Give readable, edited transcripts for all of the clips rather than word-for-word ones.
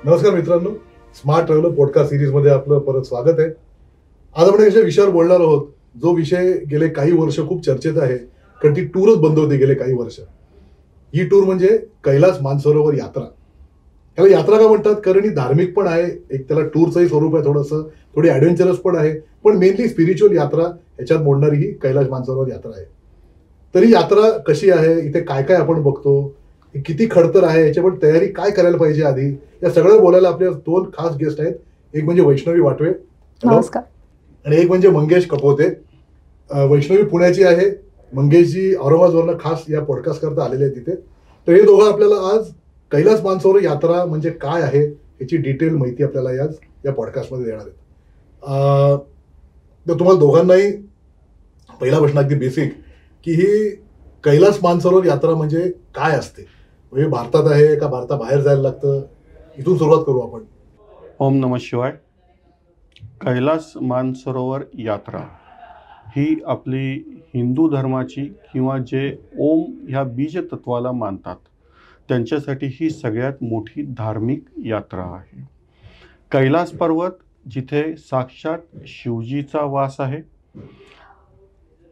नमस्कार मित्रांनो, smart traveller podcast सिरीजमध्ये आपलं परत स्वागत आहे. आज आपण अशा विषयावर बोलणार आहोत जो विषय गेले काही वर्ष खूप चर्चेत आहे, कारण ती टूरच बंद होती गेले काही वर्ष. ही टूर म्हणजे कैलास मानसरोवर यात्रा. याला यात्रा का म्हणतात? कारण ही धार्मिक पण आहे, एक त्याला टूरचंही स्वरूप आहे, थोडी ॲडव्हेंचरस पण आहे, पण मेनली स्पिरिच्युअल यात्रा ह्याच्यात मोडणारी ही कैलास मानसरोवर यात्रा आहे. तरी यात्रा कशी आहे, इथे काय काय आपण बघतो, किती खडतर आहे, याच्यावर तयारी काय करायला पाहिजे आधी, या सगळं बोलायला आपल्या दोन खास गेस्ट आहेत. एक म्हणजे वैष्णवी वाटवे, नमस्कार. आणि एक म्हणजे मंगेश कपोते. वैष्णवी पुण्याची आहे, मंगेशजी औरंगाबादवरनं खास या पॉडकास्ट करता आलेले आहेत तिथे. तर हे दोघं आपल्याला आज कैलास मानसरोवर यात्रा म्हणजे काय आहे याची डिटेल माहिती आपल्याला या पॉडकास्टमध्ये देणार आहेत. तर तुम्हाला दोघांनाही पहिला प्रश्न अगदी बेसिक, की ही कैलास मानसरोवर यात्रा म्हणजे काय असते? म्हणजे भारतात आहे का भारताबाहेर जायला लागतं? इथून सुरुवात करू आपण. ओम नमः शिवाय. कैलास मानसरोवर यात्रा ही आपली हिंदू धर्माची किंवा जे ओम ह्या बीज तत्वाला मानतात त्यांच्यासाठी ही सगळ्यात मोठी धार्मिक यात्रा आहे. कैलास पर्वत जिथे साक्षात शिवजीचा वास आहे,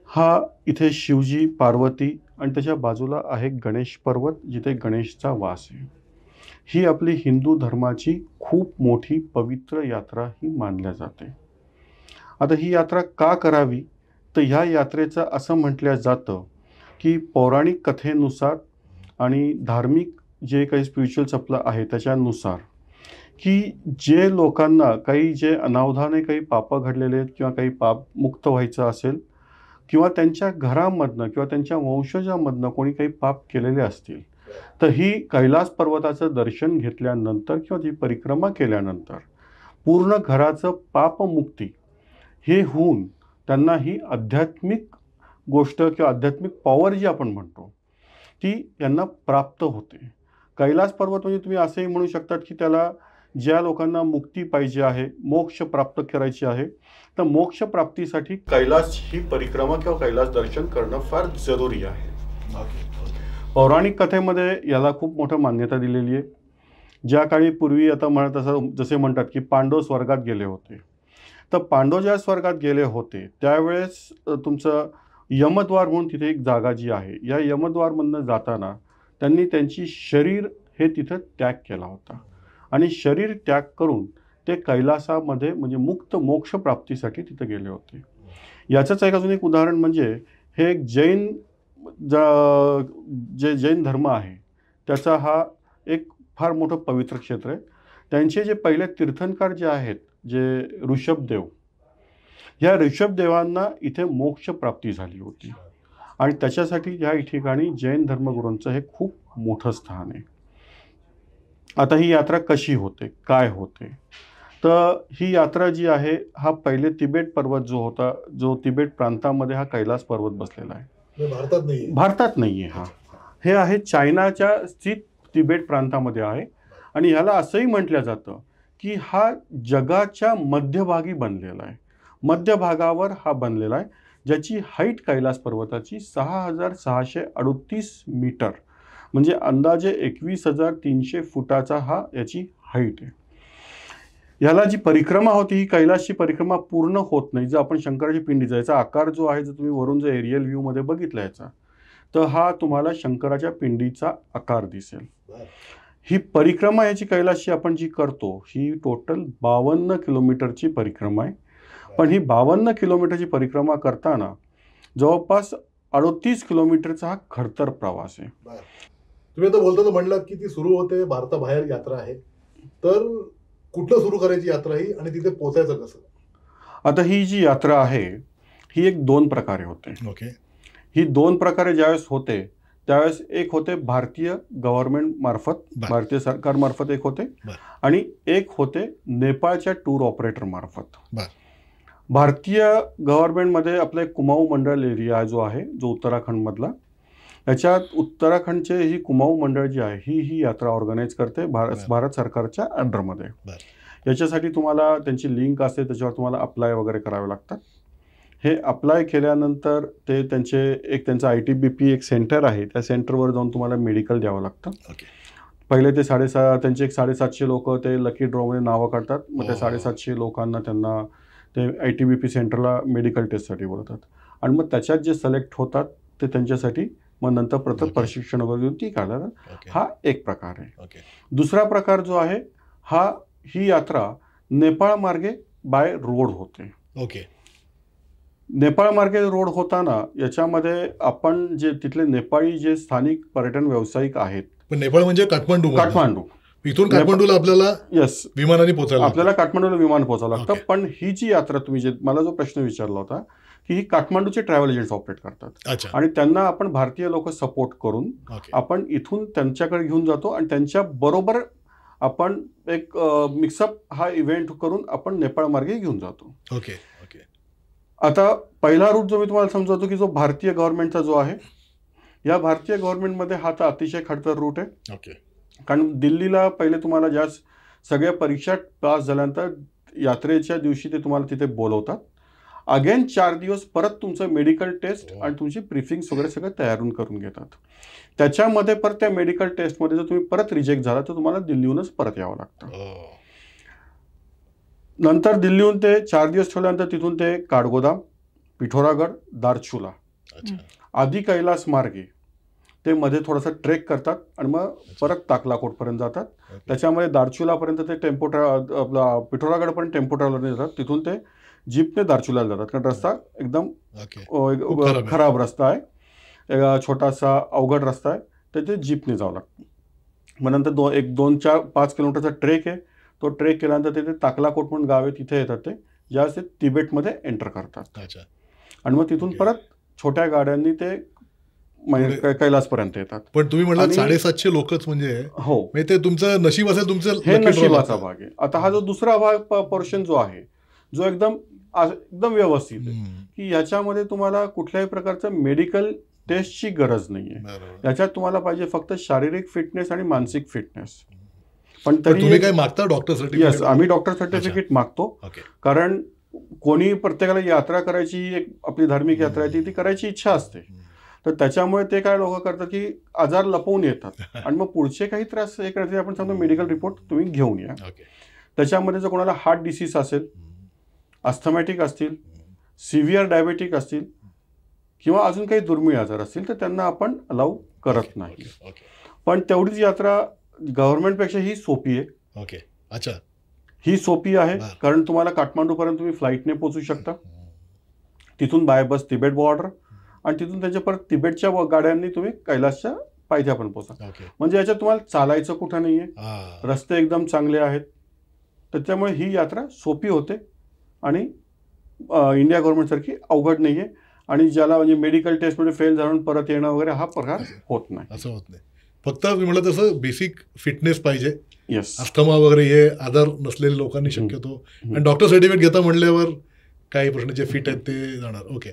हा इथे शिवजी, पार्वती आणि त्याच्या बाजूला आहे गणेश पर्वत जिथे गणेशचा वास आहे. ही आपली हिंदू धर्माची खूप मोठी पवित्र यात्रा ही मानल्या जाते. आता ही यात्रा का करावी, तर ह्या यात्रेचं असं म्हटलं जातं की पौराणिक कथेनुसार आणि धार्मिक जे काही स्पिरिच्युअल्स आपलं आहे त्याच्यानुसार, की जे लोकांना काही जे अनावधाने काही पापं घडलेले आहेत किंवा काही पाप मुक्त व्हायचं असेल किंवा त्यांच्या घरामधनं किंवा त्यांच्या वंशजामधनं कोणी काही पाप केलेले असतील, तर ही कैलास पर्वताचं दर्शन घेतल्यानंतर किंवा ती परिक्रमा केल्यानंतर पूर्ण घराचं पापमुक्ती हे होऊन त्यांना ही आध्यात्मिक गोष्ट किंवा आध्यात्मिक पॉवर जी आपण म्हणतो ती यांना प्राप्त होते. कैलास पर्वत म्हणजे तुम्ही असंही म्हणू शकतात की त्याला ज्या लोकांना मुक्ती पाहिजे आहे, मोक्ष प्राप्त करायची आहे, तर मोक्ष प्राप्तीसाठी कैलास ही परिक्रमा किंवा कैलास दर्शन करणं फार जरुरी आहे. पौराणिक कथेमध्ये याला खूप मोठं मान्यता दिलेली आहे. ज्या काळी पूर्वी आता म्हणत असं जसे म्हणतात की पांडव स्वर्गात गेले होते, तर पांडव ज्या स्वर्गात गेले होते त्यावेळेस तुमचं यमद्वार म्हणून तिथे एक जागा जी आहे, या यमद्वारमधनं जाताना त्यांनी त्यांची शरीर हे तिथं त्याग केला होता आणि शरीर त्याग करून ते कैलासामध्ये म्हणजे मुक्त मोक्ष प्राप्तीसाठी तिथे गेले होते. याचंच एक अजून एक उदाहरण म्हणजे हे एक जे जैन धर्म आहे त्याचा हा एक फार मोठं पवित्र क्षेत्र आहे. त्यांचे जे पहिले तीर्थंकर जे आहेत, जे ऋषभदेव, ह्या ऋषभदेवांना इथे मोक्ष प्राप्ती झाली होती आणि त्याच्यासाठी ह्या ठिकाणी जैन धर्मगुरूंचं हे खूप मोठं स्थान आहे. आता ही यात्रा कशी होते, काय होते, तर ही यात्रा जी आहे हा पहिले तिबेट पर्वत जो होता, जो तिबेट प्रांतामध्ये हा कैलास पर्वत बसलेला आहे, भारतात नाही आहे. हे आहे चायनाच्या स्थित तिबेट प्रांतामध्ये आहे आणि ह्याला असंही म्हटलं जातं की हा जगाच्या मध्यभागी बनलेला आहे, मध्यभागावर हा बनलेला आहे, ज्याची हाईट कैलास पर्वताची 6,638 मीटर म्हणजे अंदाजे 21,300 फुटाचा हा याची हाईट आहे. याला जी परिक्रमा होती ही कैलासची परिक्रमा पूर्ण होत नाही. जर आपण शंकराची पिंडीचा याचा आकार जो आहे, जर तुम्ही वरून जर एरियल व्ह्यूमध्ये बघितला याचा, तर हा तुम्हाला शंकराच्या पिंडीचा आकार दिसेल. ही परिक्रमा याची कैलासची आपण जी करतो ही टोटल 52 किलोमीटरची परिक्रमा आहे. पण ही 52 किलोमीटरची परिक्रमा करताना जवळपास 38 किलोमीटरचा हा खडतर प्रवास आहे. तुम्ही आता बोलताना म्हणलात की ती सुरू होते भारताबाहेर यात्रा आहे, तर कुठलं सुरू करायची यात्रा ही आणि तिथे पोहोचायचं कसं? आता ही जी यात्रा आहे ही एक 2 प्रकारे होते. ओके. ही 2 प्रकारे ज्यावेळेस होते त्यावेळेस एक होते भारतीय गव्हर्नमेंट मार्फत, भारतीय सरकार मार्फत एक होते, आणि एक होते नेपाळच्या टूर ऑपरेटर मार्फत. भारतीय गव्हर्नमेंटमध्ये आपला एक कुमाऊ मंडळ एरिया जो आहे, जो उत्तराखंडमधला, याच्यात उत्तराखंडचे ही कुमाऊ मंडळ जी आहे ही यात्रा ऑर्गनाईज करते भारत सरकारच्या अंडरमध्ये. याच्यासाठी तुम्हाला त्यांची लिंक असते, त्याच्यावर तुम्हाला अप्लाय वगैरे करावे लागतात. हे अप्लाय केल्यानंतर ते त्यांचं ITBP एक सेंटर आहे, त्या सेंटरवर जाऊन तुम्हाला मेडिकल द्यावं लागतं. पहिले ते त्यांचे एक 750 लोक ते लकी ड्रॉमध्ये नावं काढतात. मग त्या 750 लोकांना त्यांना ते ITBP सेंटरला मेडिकल टेस्टसाठी बोलवतात आणि मग त्याच्यात जे सिलेक्ट होतात ते त्यांच्यासाठी मग नंतर परत प्रशिक्षण वगैरे देऊन ती काढतात. हा एक प्रकार आहे. दुसरा प्रकार जो आहे ही यात्रा नेपाळ मार्गे बाय रोड होते. नेपाळ मार्गे रोड होताना याच्यामध्ये आपण जे तिथले नेपाळी जे स्थानिक पर्यटन व्यावसायिक आहेत. नेपाळ म्हणजे काठमांडू. इथून काठमांडूला आपल्याला विमानाने पोहोचायला आपल्याला काठमांडूला विमान पोहोचावं लागतं. पण ही जी यात्रा तुम्ही मला जो प्रश्न विचारला होता की ही काठमांडूचे ट्रॅव्हल एजंट्स ऑपरेट करतात आणि त्यांना आपण भारतीय लोक सपोर्ट करून आपण इथून त्यांच्याकडे घेऊन जातो आणि त्यांच्या बरोबर आपण एक मिक्सअप हा इव्हेंट करून आपण नेपाळ मार्गे घेऊन जातो. आता पहिला रूट जो मी तुम्हाला समजावतो की जो भारतीय गव्हर्नमेंटचा जो आहे, या भारतीय गव्हर्नमेंटमध्ये हा तर अतिशय खडतर रूट आहे. कारण दिल्लीला पहिले तुम्हाला ज्या सगळ्या परीक्षा पास झाल्यानंतर यात्रेच्या दिवशी ते तुम्हाला तिथे बोलवतात. अगेन 4 दिवस परत तुमचं मेडिकल टेस्ट आणि तुमची ब्रीफिंग्स वगैरे सगळं तयार करून घेतात. त्याच्यामध्ये परत त्या मेडिकल टेस्टमध्ये जर तुम्ही परत रिजेक्ट झाला तर तुम्हाला दिल्लीहूनच परत यावं लागतं. नंतर दिल्लीहून ते 4 दिवस ठेवल्यानंतर तिथून ते काठगोदाम, पिठोरागड, दारचुला, आदि कैलास मार्गे ते मध्ये थोडासा ट्रेक करतात आणि मग परत ताकलाकोटपर्यंत जातात. त्याच्यामध्ये दारचुलापर्यंत ते आपला पिठोरागडपर्यंत टेम्पो ट्रॅव्हलरने जातात. तिथून ते जीपने दारचुलाला जातात कारण रस्ता एकदम खराब रस्ता आहे, छोटासा अवघड रस्ता आहे, तर ते जीपने जावं लागतं. मग नंतर 2-4-5 किलोमीटरचा ट्रेक आहे. तो ट्रेक केल्यानंतर ते ताकलाकोट म्हणून गाव आहे, तिथे येतात ते ज्यावेळेस ते तिबेटमध्ये एंटर करतात आणि मग तिथून परत छोट्या गाड्यांनी ते कैलासपर्यंत येतात. पण तुम्ही म्हणाल 750 लोकच म्हणजे हो, ते तुमचं नशीब असेल, तुमचं हे नशिबाचा भाग आहे. आता हा जो दुसरा भाग पोर्शन जो आहे जो एकदम व्यवस्थित आहे की याच्यामध्ये तुम्हाला कुठल्याही प्रकारचं मेडिकल टेस्टची गरज नाहीये. याच्यात तुम्हाला पाहिजे फक्त शारीरिक फिटनेस आणि मानसिक फिटनेस. पण तरी तुम्ही काय मागता डॉक्टर सर्टिफिकेट? यस, आम्ही डॉक्टर सर्टिफिकेट मागतो. कारण कोणी प्रत्येकाला यात्रा करायची, एक आपली धार्मिक यात्रा आहे ती करायची इच्छा असते. तर त्याच्यामुळे ते काय लोक करतात की आजार लपवून येतात आणि मग पुढचे काही त्रास हे करते आपण सांगतो मेडिकल रिपोर्ट तुम्ही घेऊन या. त्याच्यामध्ये जर कोणाला हार्ट डिसीज असेल, अस्थमॅटिक असतील, सिव्हिअर डायबेटिक असतील किंवा अजून काही दुर्मिळ आजार असतील तर त्यांना आपण अलाउ करत नाही. पण तेवढीच यात्रा गव्हर्नमेंटपेक्षा ही सोपी आहे. ही सोपी आहे कारण तुम्हाला काठमांडूपर्यंत तुम्ही फ्लाईटने पोहोचू शकता. तिथून बाय बस तिबेट बॉर्डर आणि तिथून त्यांच्या परत तिबेटच्या गाड्यांनी तुम्ही कैलासच्या पायथ्यापर्यंत पोहोचा. म्हणजे याच्यात तुम्हाला चालायचं कुठं नाहीये, रस्ते एकदम चांगले आहेत. त्याच्यामुळे ही यात्रा सोपी होते आणि इंडिया गव्हर्नमेंटसारखी अवघड नाहीये. आणि ज्याला म्हणजे मेडिकल टेस्टमध्ये फेल झालं परत येणं वगैरे हा प्रकार होत नाही. असं होत नाही. फक्त मी म्हणलं तसं बेसिक फिटनेस पाहिजे. येस, अस्थमा वगैरे हे आजार नसलेल्या लोकांनी शक्यतो, आणि डॉक्टर सर्टिफिकेट घेता म्हणल्यावर काही प्रश्न जे फिट आहेत ते जाणार.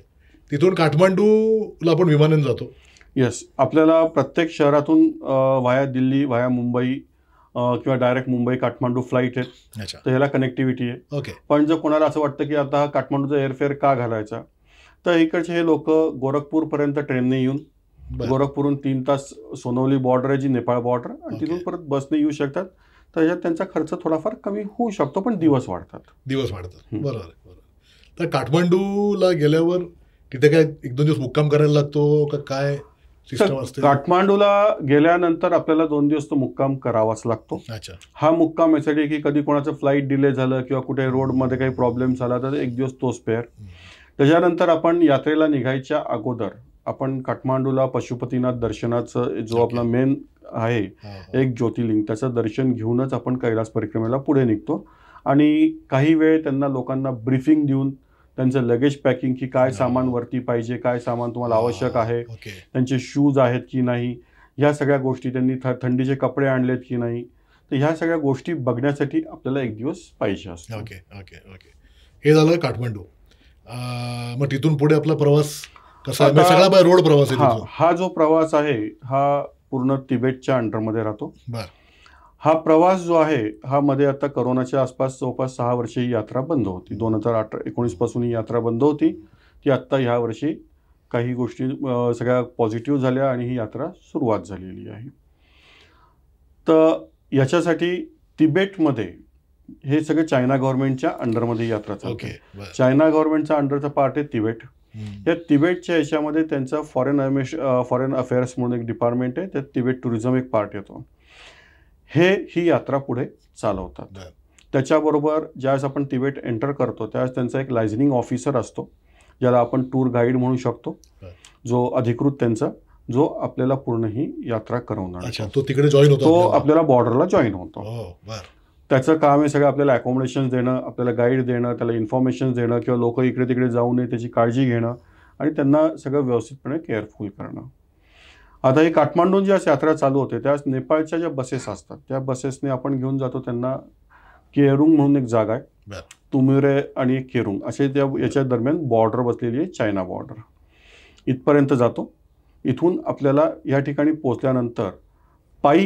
तिथून काठमांडूला आपण विमानाने जातो. येस, आपल्याला प्रत्येक शहरातून व्हाया दिल्ली, व्हाया मुंबई किंवा डायरेक्ट मुंबई काठमांडू फ्लाईट आहेत. तर ह्याला कनेक्टिव्हिटी आहे. पण जर कोणाला असं वाटतं की आता काठमांडूचा एअरफेअर का घालायचा, तर इकडचे हे लोक गोरखपूरपर्यंत ट्रेनने येऊन गोरखपूरहून 3 तास सोनवली बॉर्डर आहे जी नेपाळ बॉर्डर, आणि तिथून परत बसने येऊ शकतात. तर याच्यात त्यांचा खर्च थोडाफार कमी होऊ शकतो पण दिवस वाढतात. बरोबर. तर काठमांडूला गेल्यावर तिथे काय 1-2 दिवस मुक्काम करायला लागतो का, काय सिस्टम असते? काठमांडूला गेल्यानंतर आपल्याला 2 दिवस तो मुक्काम करावाच लागतो. हा मुक्काम यासाठी की कधी कोणाचं फ्लाईट डिले झालं किंवा कुठे रोडमध्ये काही प्रॉब्लेम झाला तर 1 दिवस तो स्पेअर. त्याच्यानंतर आपण यात्रेला निघायच्या अगोदर आपण काठमांडूला पशुपतीनाथ दर्शनाचं जो आपला मेन आहे एक ज्योतिर्लिंग, त्याचं दर्शन घेऊनच आपण कैलास परिक्रमेला पुढे निघतो. आणि काही वेळ त्यांना लोकांना ब्रीफिंग देऊन त्यांचं लगेज पॅकिंग की काय सामान वरती पाहिजे, काय सामान तुम्हाला आवश्यक आहे, त्यांचे शूज आहेत की नाही, ह्या सगळ्या गोष्टी, त्यांनी थंडीचे कपडे आणलेत की नाही, तर ह्या सगळ्या गोष्टी बघण्यासाठी आपल्याला 1 दिवस पाहिजे असतो. हे झालं काठमांडू. मग तिथून पुढे आपला प्रवास कसा आहे? सगळा रोड प्रवास आहे. हा जो प्रवास आहे हा पूर्ण तिबेटच्या अंडरमध्ये राहतो. हा प्रवास जो आहे हा मध्ये आता करोनाच्या आसपास जवळपास 6 वर्षे ही यात्रा बंद होती. 2019 पासून ही यात्रा बंद होती. ती आत्ता ह्या वर्षी काही गोष्टी सगळ्या पॉझिटिव्ह झाल्या आणि ही यात्रा सुरुवात झालेली आहे. तर याच्यासाठी तिबेटमध्ये हे सगळे चायना गव्हर्नमेंटच्या अंडरमध्ये यात्रा चालते. ओके बर. चायना गव्हर्नमेंटचा अंडरचा पार्ट आहे तिबेट. या तिबेटच्या याच्यामध्ये त्यांचं फॉरेन अफेअर्स म्हणून एक डिपार्टमेंट आहे, त्यात तिबेट टुरिझम एक पार्ट येतो. ही यात्रा पुढे चालवतात. बर. त्याच्याबरोबर ज्यावेळेस आपण तिबेट एंटर करतो त्यावेळेस त्यांचा एक लायझनिंग ऑफिसर असतो, ज्याला आपण टूर गाईड म्हणू शकतो, जो अधिकृत त्यांचा जो आपल्याला पूर्ण ही यात्रा करवणार. अच्छा, तो तिकडे जॉईन होतो, तो आपल्याला बॉर्डरला जॉईन होतो. बर. त्याचं काम आहे सगळं आपल्याला अकोमोडेशन देणं, आपल्याला गाईड देणं, त्याला इन्फॉर्मेशन देणं, किंवा लोक इकडे तिकडे जाऊ नये त्याची काळजी घेणं आणि त्यांना सगळं व्यवस्थितपणे केअरफुल करणं. आता ही काठमांडून ज्या यात्रा चालू होते त्यावेळेस नेपाळच्या ज्या बसेस असतात त्या बसेसने आपण घेऊन जातो त्यांना. केरुंग म्हणून एक जागा आहे, तुमिरे आणि एक केरुंग असे त्या याच्या दरम्यान बॉर्डर बसलेली आहे, चायना बॉर्डर. इथपर्यंत जातो. इथून आपल्याला या ठिकाणी पोहोचल्यानंतर पायी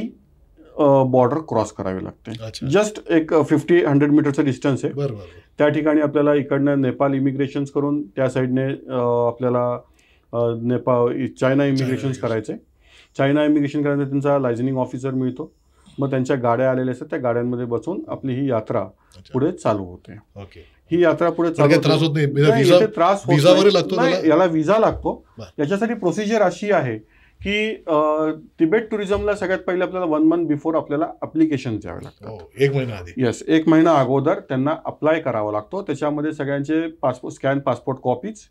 बॉर्डर क्रॉस करावी लागते. जस्ट एक 50-100 मीटरचं डिस्टन्स आहे. बरोबर. त्या ठिकाणी आपल्याला इकडनं नेपाळ इमिग्रेशन्स करून त्या साईडने आपल्याला चायना इमिग्रेशन्स करायचे. चायना इमिग्रेशन करायचं त्यांचा लायझनिंग ऑफिसर मिळतो. मग त्यांच्या गाड्या आलेल्या असतात, त्या गाड्यांमध्ये बसून आपली ही यात्रा पुढे चालू होते. ही यात्रा पुढे चालू त्रास होत नाही, त्रास नाही, याला विजा लागतो. याच्यासाठी प्रोसिजर अशी आहे की तिबेट टुरिझमला सगळ्यात पहिले आपल्याला 1 मंथ बिफोर आपल्याला अप्लिकेशन द्यावे लागतात. 1 महिना आधी. येस, 1 महिना अगोदर त्यांना अप्लाय करावा लागतो. त्याच्यामध्ये सगळ्यांचे स्कॅन पासपोर्ट कॉपीज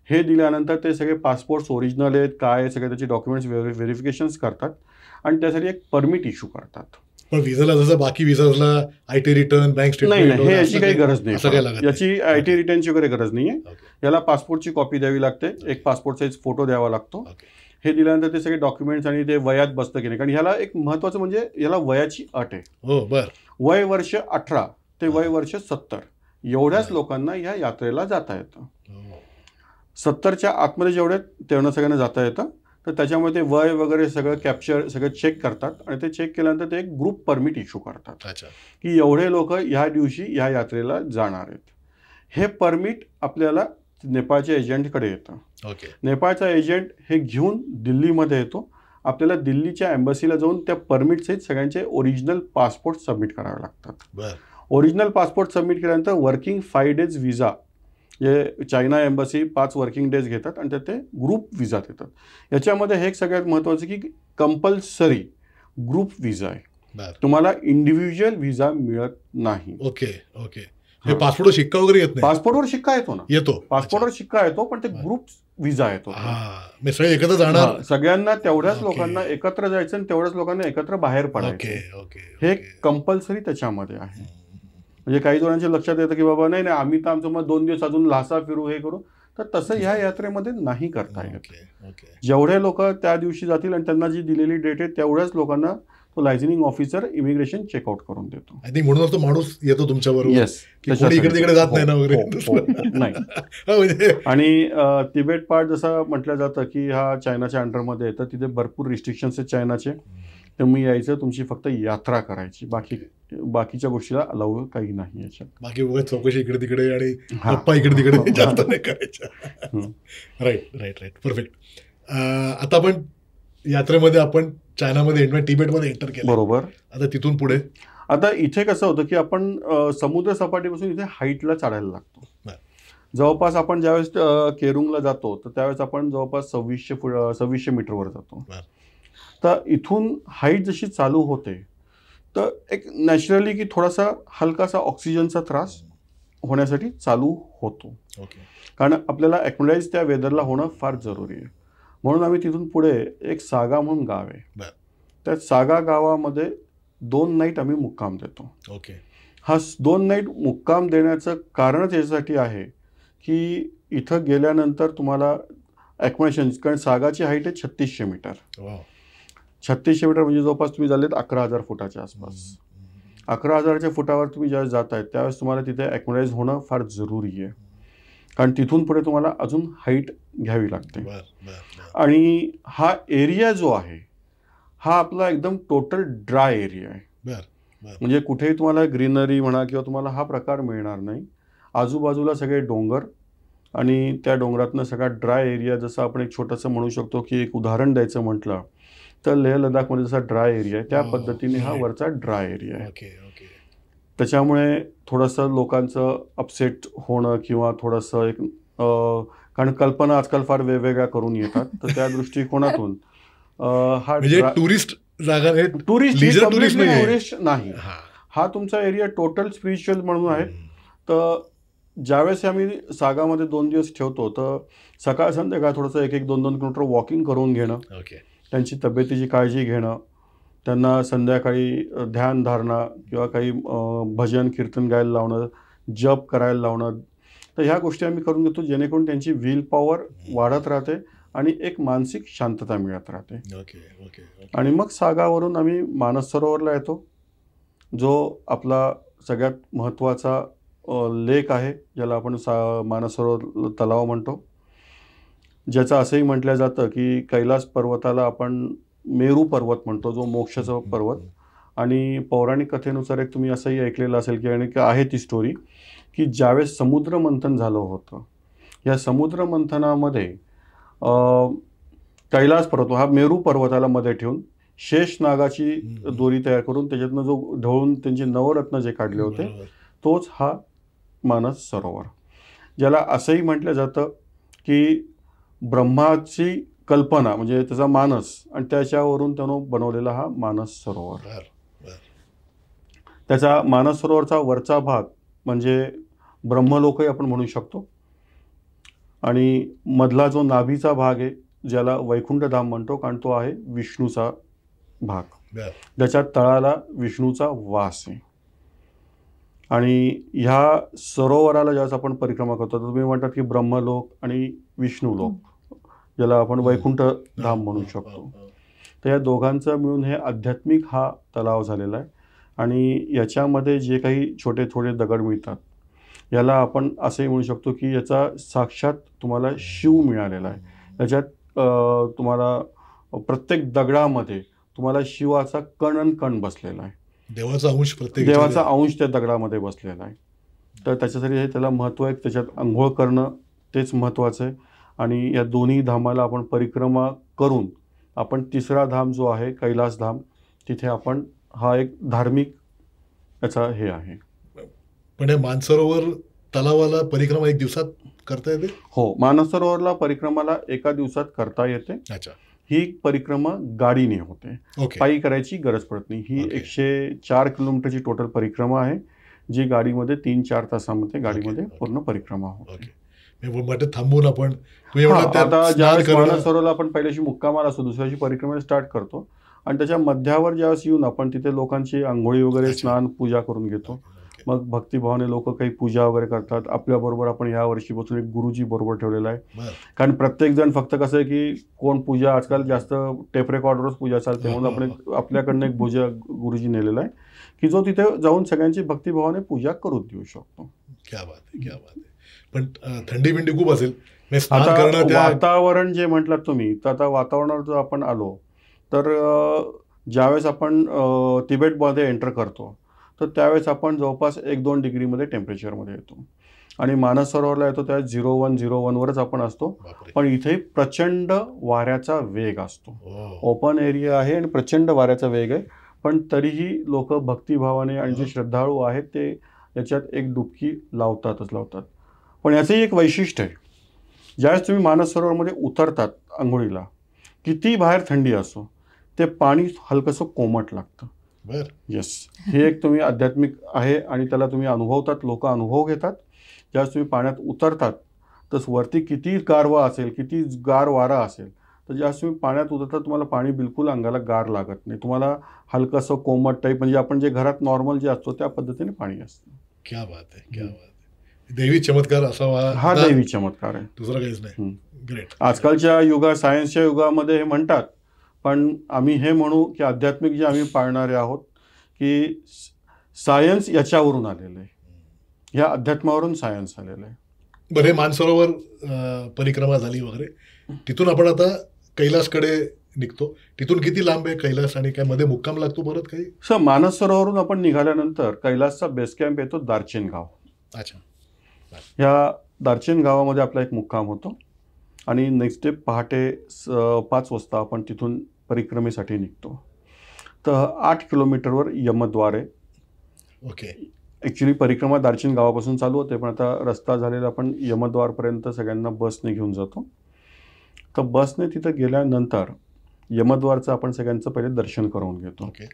हे दिल्यानंतर ते सगळे पासपोर्ट्स ओरिजिनल आहेत काय सगळे त्याचे डॉक्युमेंट्स व्हेरिफिकेशन्स करतात आणि त्यासाठी एक परमिट इश्यू करतात. पण विजाला जसं बाकी विजाला IT रिटर्न, बँक स्टेटमेंट नाही, हे याची काही गरज नाही. याची IT रिटर्नची वगैरे गरज नाहीये. याला पासपोर्टची कॉपी द्यावी लागते, एक पासपोर्ट साईज फोटो द्यावा लागतो. हे दिल्यानंतर ते सगळे डॉक्युमेंट्स आणि ते वयात बसतं की नाही, कारण ह्याला एक महत्वाचं म्हणजे याला वयाची अट आहे. हो बर. वय वर्ष 18 ते वय वर्ष 70 एवढ्याच लोकांना या यात्रेला जाता येतं. 70च्या आतमध्ये जेवढे तेवढं सगळ्यांना जाता येतं. तर त्याच्यामुळे ते वय वगैरे सगळं सगळं चेक करतात आणि ते चेक केल्यानंतर ते एक ग्रुप परमिट इश्यू करतात की एवढे लोक ह्या दिवशी ह्या यात्रेला जाणार आहेत. हे परमिट आपल्याला नेपाळच्या एजंटकडे येतं. नेपाळचा एजंट हे घेऊन दिल्लीमध्ये येतो. आपल्याला दिल्लीच्या एम्बसीला जाऊन त्या परमिट सहित सगळ्यांचे ओरिजिनल पासपोर्ट सबमिट करावे लागतात. ओरिजिनल पासपोर्ट सबमिट केल्यानंतर वर्किंग 5 डेज विजा जे चायना एम्बसी 5 वर्किंग डेज घेतात आणि ते ग्रुप विजा देतात. याच्यामध्ये हे एक सगळ्यात महत्त्वाचं की कंपल्सरी ग्रुप विजा आहे, तुम्हाला इंडिव्हिज्युअल विजा मिळत नाही. ओके. हे पासपोर्टवर शिक्का वगैरे येत नाही. पासपोर्टवर शिक्का येतो ना, येतो. पासपोर्टवर शिक्का येतो, पण ते ग्रुप विजा येतो. सगळे एकत्र जाणार, सगळ्यांना तेवढ्याच लोकांना एकत्र जायचं आणि तेवढ्याच लोकांना एकत्र बाहेर पडायचं. हे कंपल्सरी त्याच्यामध्ये आहे. म्हणजे काही जणांच्या लक्षात येतं की बाबा नाही आम्ही तर आमचं मग 2 दिवस अजून लहासा फिरू हे करू, तर तसं ह्या यात्रेमध्ये नाही करता येत. जेवढे लोक त्या दिवशी जातील आणि त्यांना जी दिलेली डेट आहे तेवढ्याच लोकांना तो लायझनिंग ऑफिसर इमिग्रेशन चेकआउट करून देतो. आय थिंक म्हणूनच तो माणूस येतो तुमच्या बरोबर. येस, इकडे तिकडे जात नाही ना वगैरे. नाही. आणि तिबेट पार्ट जसं म्हटलं जातं की हा चायनाच्या अंडरमध्ये येतं, तिथे भरपूर रिस्ट्रिक्शन्स आहेत चायनाचे. तुम्ही यायचं, तुमची फक्त यात्रा करायची, बाकीच्या गोष्टीला अलाउ काही नाही याच्यात. बाकी उगाच चौकशी इकडे तिकडे आणि गप्पा इकडे तिकडे जास्त नाही करायच्या. राईट. परफेक्ट. आता आपण यात्रेमध्ये आपण चायनामध्ये तिबेटमध्ये एंटर केलं. बरोबर. आता तिथून पुढे आता इथे कसं होतं की आपण समुद्र सपाटीपासून इथे हाईटला चढायला लागतो. जवळपास आपण ज्यावेळेस केरुंगला जातो तर त्यावेळेस आपण जवळपास 2600 मीटरवर जातो. तर इथून हाईट जशी चालू होते तर एक नॅचरली की थोडासा हलकासा ऑक्सिजनचा त्रास होण्यासाठी चालू होतो. कारण आपल्याला ॲक्मोडाईज त्या वेदरला होणं फार जरुरी आहे. म्हणून आम्ही तिथून पुढे एक सागा म्हणून गाव आहे, त्या सागा गावामध्ये 2 नाईट आम्ही मुक्काम देतो. हा 2 नाईट मुक्काम देण्याचं कारणच याच्यासाठी आहे की इथं गेल्यानंतर तुम्हाला ॲक्मोडेशन, कारण सागाची हाईट आहे 3600 मीटर. 3600 मीटर म्हणजे जवळपास तुम्ही झालेत 11,000 फुटाच्या आसपास. 11,000च्या फुटावर तुम्ही ज्यावेळेस जात आहेत त्यावेळेस तुम्हाला तिथे ॲक्मोडाईज होणं फार जरुरी आहे, कारण तिथून पुढे तुम्हाला अजून हाईट घ्यावी लागते. आणि हा एरिया जो आहे हा आपला एकदम टोटल ड्राय एरिया आहे. म्हणजे कुठेही तुम्हाला ग्रीनरी म्हणा किंवा तुम्हाला हा प्रकार मिळणार नाही. आजूबाजूला सगळे डोंगर आणि त्या डोंगरातनं सगळा ड्राय एरिया. जसं आपण एक छोटंसं म्हणू शकतो की एक उदाहरण द्यायचं म्हटलं तर लेह लडाखमध्ये जसा ड्राय एरिया आहे त्या पद्धतीने हा वरचा ड्राय एरिया आहे. Okay okay. त्याच्यामुळे थोडंसं लोकांचं अपसेट होणं किंवा थोडंसं एक कारण कल्पना आजकाल फार वेगवेगळ्या करून येतात, तर त्या दृष्टिकोनातून हा म्हणजे टुरिस्ट जागा आहे, टुरिस्ट leisure tourist नाहीये. टुरिस्ट नाही. हा तुमचा एरिया टोटल स्पिरिच्युअल म्हणून आहे. तर ज्यावेळेस आम्ही सागामध्ये 2 दिवस ठेवतो तर सकाळ संध्याकाळ थोडंसं 1-2 किलोमीटर वॉकिंग करून घेणं, ओके. त्यांची तब्येतीची काळजी घेणं, त्यांना संध्याकाळी ध्यानधारणा किंवा काही भजन कीर्तन गायला लावणं, जप करायला लावणं, तर ह्या गोष्टी आम्ही करून घेतो जेणेकरून त्यांची विल पॉवर वाढत राहते आणि एक मानसिक शांतता मिळत राहते. Okay okay. आणि मग सागावरून आम्ही मानस सरोवरला येतो, जो आपला सगळ्यात महत्त्वाचा लेक आहे, ज्याला आपण मानस सरोवर तलाव म्हणतो, ज्याचं असंही म्हटलं जातं की कैलास पर्वताला आपण मेरू पर्वत म्हणतो, जो मोक्षाचा पर्वत. आणि पौराणिक कथेनुसार एक तुम्ही असंही ऐकलेलं असेल की आणि आहे ती स्टोरी की ज्यावेळेस समुद्र मंथन झालं होतं, या समुद्र मंथनामध्ये कैलास पर्वत हा मेरू पर्वताला मध्ये ठेवून शेष नागाची दोरी तयार करून त्याच्यातनं जो ढवळून त्यांचे नवरत्न जे काढले होते, तोच हा मानस सरोवर, ज्याला असंही म्हटलं जातं की ब्रह्माची कल्पना म्हणजे त्याचा मानस आणि त्याच्यावरून त्यानं बनवलेला हा मानस सरोवर. त्याचा मानस सरोवरचा वरचा भाग म्हणजे ब्रह्मलोकही आपण म्हणू शकतो आणि मधला जो नाभीचा भाग आहे ज्याला वैकुंठधाम म्हणतो, कारण तो आहे विष्णूचा भाग, ज्याच्या तळाला विष्णूचा वास आहे. आणि ह्या सरोवराला ज्यावेळेस आपण परिक्रमा करतो तर तुम्ही म्हणतात की ब्रह्मलोक आणि विष्णुलोक, ज्याला आपण वैकुंठ धाम म्हणू शकतो, तर या दोघांचा मिळून हे आध्यात्मिक हा तलाव झालेला आहे. आणि याच्यामध्ये जे काही छोटे थोडे दगड मिळतात याला आपण असंही म्हणू शकतो की याचा साक्षात तुम्हाला शिव मिळालेला आहे. याच्यात तुम्हाला प्रत्येक दगडामध्ये तुम्हाला शिवाचा कण बसलेला आहे, देवाचा अंश, प्रत्येक देवाचा अंश त्या दगडामध्ये बसलेला आहे. तर त्याच्यासाठी हे त्याला महत्त्व आहे, त्याच्यात आंघोळ करणं तेच महत्त्वाचं आहे. आणि या दोन्ही धामाला आपण परिक्रमा करून आपण तिसरा धाम जो आहे कैलास धाम, तिथे आपण हा एक धार्मिक याचा हे आहे. पण हे मानसरोवर तलावाला परिक्रमा 1 दिवसात करता येते? हो, मानस सरोवरला परिक्रमाला 1 दिवसात करता येते. अच्छा. ही परिक्रमा गाडीने होते, ओके. पायी करायची गरज पडत नाही. ही 104 किलोमीटरची टोटल परिक्रमा आहे, जी गाडीमध्ये 3-4 तासामध्ये गाडीमध्ये पूर्ण परिक्रमा होते. वाटेत थांबून आपण आता ज्यावेळेस मानस सरोवरला आपण पहिल्याशी मुक्कामाला असतो, दुसऱ्याशी परिक्रमा स्टार्ट करतो आणि त्याच्या मध्यावर ज्यावेळेस येऊन आपण तिथे लोकांची आंघोळी वगैरे, स्नान, पूजा करून घेतो. मग भक्तिभावाने लोक काही पूजा वगैरे करतात. आपल्याबरोबर आपण या वर्षीपासून एक गुरुजी बरोबर ठेवलेला आहे, कारण प्रत्येक जण फक्त कसं आहे की कोण पूजा आजकाल जास्त टेप रेकॉर्डवरच पूजा चालते, म्हणून आपण आपल्याकडनं एक पूजा गुरुजी नेलेला आहे की जो तिथे जाऊन सगळ्यांची भक्तिभावाने पूजा करून देऊ शकतो. क्या बात आहे, क्या बात आहे. पण थंडी बिंडी खूप असेल आता वातावरण जे म्हटलं तुम्ही, तर आता वातावरणावर जर आपण आलो तर ज्यावेळेस आपण तिबेटमध्ये एंटर करतो तर त्यावेळेस आपण जवळपास 1-2 डिग्रीमध्ये टेम्परेचरमध्ये येतो आणि मानस सरोवरला येतो त्या 01-01वरच आपण असतो. पण इथे प्रचंड वाऱ्याचा वेग असतो, ओपन एरिया आहे आणि प्रचंड वाऱ्याचा वेग आहे. पण तरीही लोक भक्तिभावाने आणि जे श्रद्धाळू आहेत ते याच्यात एक डुबकी लावतात. पण याचंही एक वैशिष्ट्य आहे, ज्यावेळेस तुम्ही मानस सरोवरमध्ये उतरतात आंघोळीला, किती बाहेर थंडी असो, ते पाणी हलकंसं कोमट लागतं. येस, हे एक तुम्ही आध्यात्मिक आहे आणि त्याला तुम्ही अनुभवतात, लोक अनुभव घेतात. ज्यावेळेस तुम्ही पाण्यात उतरतात तर वरती किती गारवा असेल, किती गार वारा असेल, तर ज्यावेळेस तुम्ही पाण्यात उतरतात तुम्हाला पाणी बिलकुल अंगाला गार लागत नाही, तुम्हाला हलकंसं कोमट टाईप, म्हणजे आपण जे घरात नॉर्मल जे असतो त्या पद्धतीने पाणी असतं. क्या बात आहे, क्या बात आहे. दैवी चमत्कार असावा हा दैवी चमत्कार आहे, दुसरा काहीच नाही. ग्रेट. आजकालच्या सायन्सच्या युगामध्ये हे म्हणतात, पण आम्ही हे म्हणू की आध्यात्मिक जे आम्ही पाळणारे आहोत की सायन्स याच्यावरून आलेलं आहे, ह्या अध्यात्मावरून सायन्स आलेलं आहे. बरं, हे मानसरोवर परिक्रमा झाली वगैरे, तिथून आपण आता कैलासकडे निघतो. तिथून किती लांब आहे कैलास आणि काय मध्ये मुक्काम लागतो परत काही? मानस सरोवरून आपण निघाल्यानंतर कैलासचा बेस कॅम्प येतो दार्चेन गाव. अच्छा. ह्या दार्चेन गावामध्ये आपला एक मुक्काम होतो आणि नेक्स्ट डे पहाटे 5 वाजता आपण तिथून परिक्रमेसाठी निघतो. तर 8 किलोमीटरवर यमद्वार आहे. ओके. ॲक्च्युली परिक्रमा दार्जिन गावापासून चालू होते, पण आता रस्ता झालेला आपण यमद्वारपर्यंत सगळ्यांना बसने घेऊन जातो. तर बसने तिथं गेल्यानंतर यमद्वारचं आपण सगळ्यांचं पहिले दर्शन करून घेतो. ओके.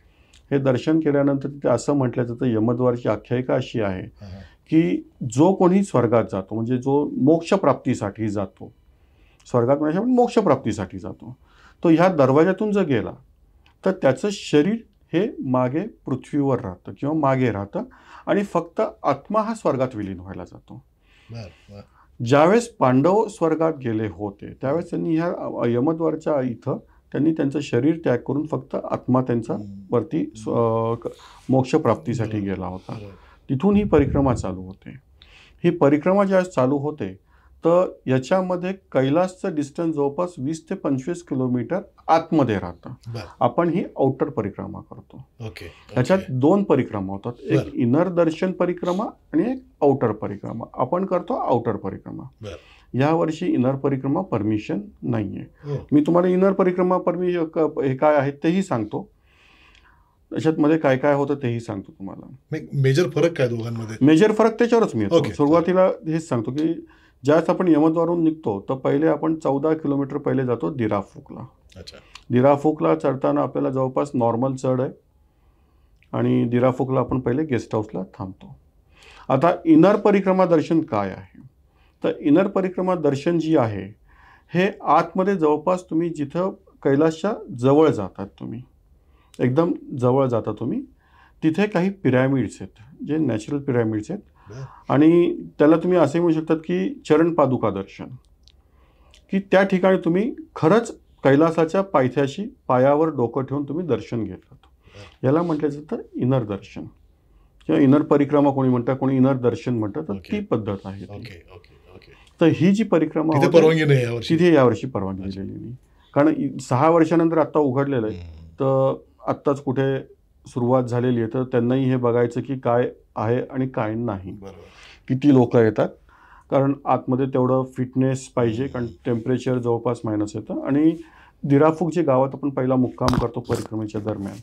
हे दर्शन केल्यानंतर तिथे असं म्हटलं जातं, यमद्वारची आख्यायिका अशी आहे हा, हा. की जो कोणी स्वर्गात जातो, म्हणजे जो मोक्षप्राप्तीसाठी जातो, स्वर्गात म्हणजे आपण मोक्षप्राप्तीसाठी जातो, तो ह्या दरवाजातून जर गेला तर त्याचं शरीर हे मागे पृथ्वीवर राहतं किंवा मागे राहतं आणि फक्त आत्मा हा स्वर्गात विलीन व्हायला जातो. बर, बर. ज्यावेळेस पांडव स्वर्गात गेले होते त्यावेळेस त्यांनी ह्या यमद्वारच्या इथं त्यांनी त्यांचं शरीर त्याग करून फक्त आत्मा त्यांचा वरती मोक्षप्राप्तीसाठी गेला होता. बरोबर. तिथून ही परिक्रमा चालू होते. ही परिक्रमा ज्यावेळेस चालू होते तर याच्यामध्ये कैलासचं डिस्टन्स जवळपास 20 ते 25 किलोमीटर आतमध्ये राहतं. बर. आपण ही आउटर परिक्रमा करतो. ओके. त्याच्यात ओके. 2 परिक्रमा होतात, एक बरं. इनर दर्शन परिक्रमा आणि एक आउटर परिक्रमा. आपण करतो आउटर परिक्रमा. बरं. यावर्षी इनर परिक्रमा परमिशन नाहीये. हो. मी तुम्हाला इनर परिक्रमा हे काय आहे तेही सांगतो, त्याच्यात मध्ये काय काय होतं तेही सांगतो तुम्हाला. मेजर फरक काय दोघांमध्ये? मेजर फरक त्याच्यावरच मी येतो. ओके. सुरुवातीला हेच सांगतो की ज्यावेळेस आपण यमद्वारून निघतो तर पहिले आपण 14 किलोमीटर पहिले जातो दिराफुकला. अच्छा. दिराफुकला चढताना आपल्याला जवळपास नॉर्मल चढ आहे आणि दिराफुकला आपण पहिले गेस्ट हाऊसला थांबतो. आता इनर परिक्रमा दर्शन काय आहे, तर इनर परिक्रमा दर्शन जी आहे हे आतमध्ये जवळपास तुम्ही जिथं कैलासच्या जवळ जातात, तुम्ही एकदम जवळ जाता तुम्ही, तिथे काही पिरॅमिड्स आहेत जे नॅचरल पिरॅमिड्स आहेत बरं. आणि त्याला तुम्ही असे म्हणू शकतात की चरण पादुका दर्शन, की त्या ठिकाणी तुम्ही खरंच कैलासाच्या पायथ्याशी पायावर डोकं ठेवून तुम्ही दर्शन घेतात. याला म्हटलं जातं इनर दर्शन किंवा इनर परिक्रमा कोणी म्हणतात, कोणी इनर दर्शन म्हणतात. तर ओके. ती पद्धत आहे ती. ओके. ओके. ओके. तर ही जी परिक्रमा तिथे होते, परवानगी नाही यावर्षी? तिथे यावर्षी परवानगी दिलेली नाही, कारण 6 वर्षानंतर आता उघडलेलं आहे. तर आत्ताच कुठे सुरुवात झालेली आहे, तर त्यांनाही हे बघायचं की काय आहे आणि काय नाही, बरोबर. किती लोक येतात, कारण आतमध्ये तेवढं फिटनेस पाहिजे, कारण टेम्परेचर जवळपास मायनस येतं. आणि दिराफुक जे गावात आपण पहिला मुक्काम करतो परिक्रमेच्या दरम्यान,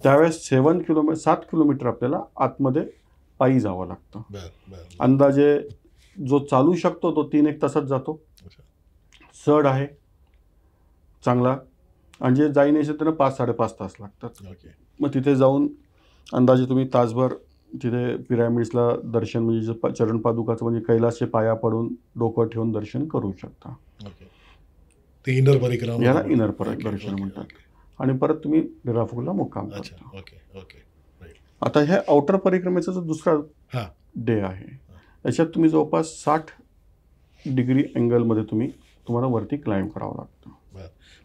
त्यावेळेस 7 किलोमीटर आपल्याला आतमध्ये पायी जावं लागतं. बर, बर. अंदाजे जो चालू शकतो तो 3-1 तासात जातो. अच्छा. चढ आहे चांगला, आणि जे जाई नाही त्यांना 5-5.5 तास लागतात. ओके. मग तिथे जाऊन अंदाजे तुम्ही तासभर तिथे पिरॅमिड्सला दर्शन, म्हणजे जे चरण पादुकाचं म्हणजे कैलासचे पाया पडून डोकं ठेवून दर्शन करू शकता. ओके. ते इनर परिक्रमा, याला इनर ओके, दर्शन ओके, म्हणतात. ओके. आणि परत तुम्ही दिराफुकला मुक्काम अच्छा. करता. ओके. ओके. राईट. आता ह्या आउटर परिक्रमेचा जो दुसरा हा. डे आहे, त्याच्यात तुम्ही जवळपास 60 डिग्री अँगलमध्ये तुम्हाला वरती क्लाइंब करावं लागतं.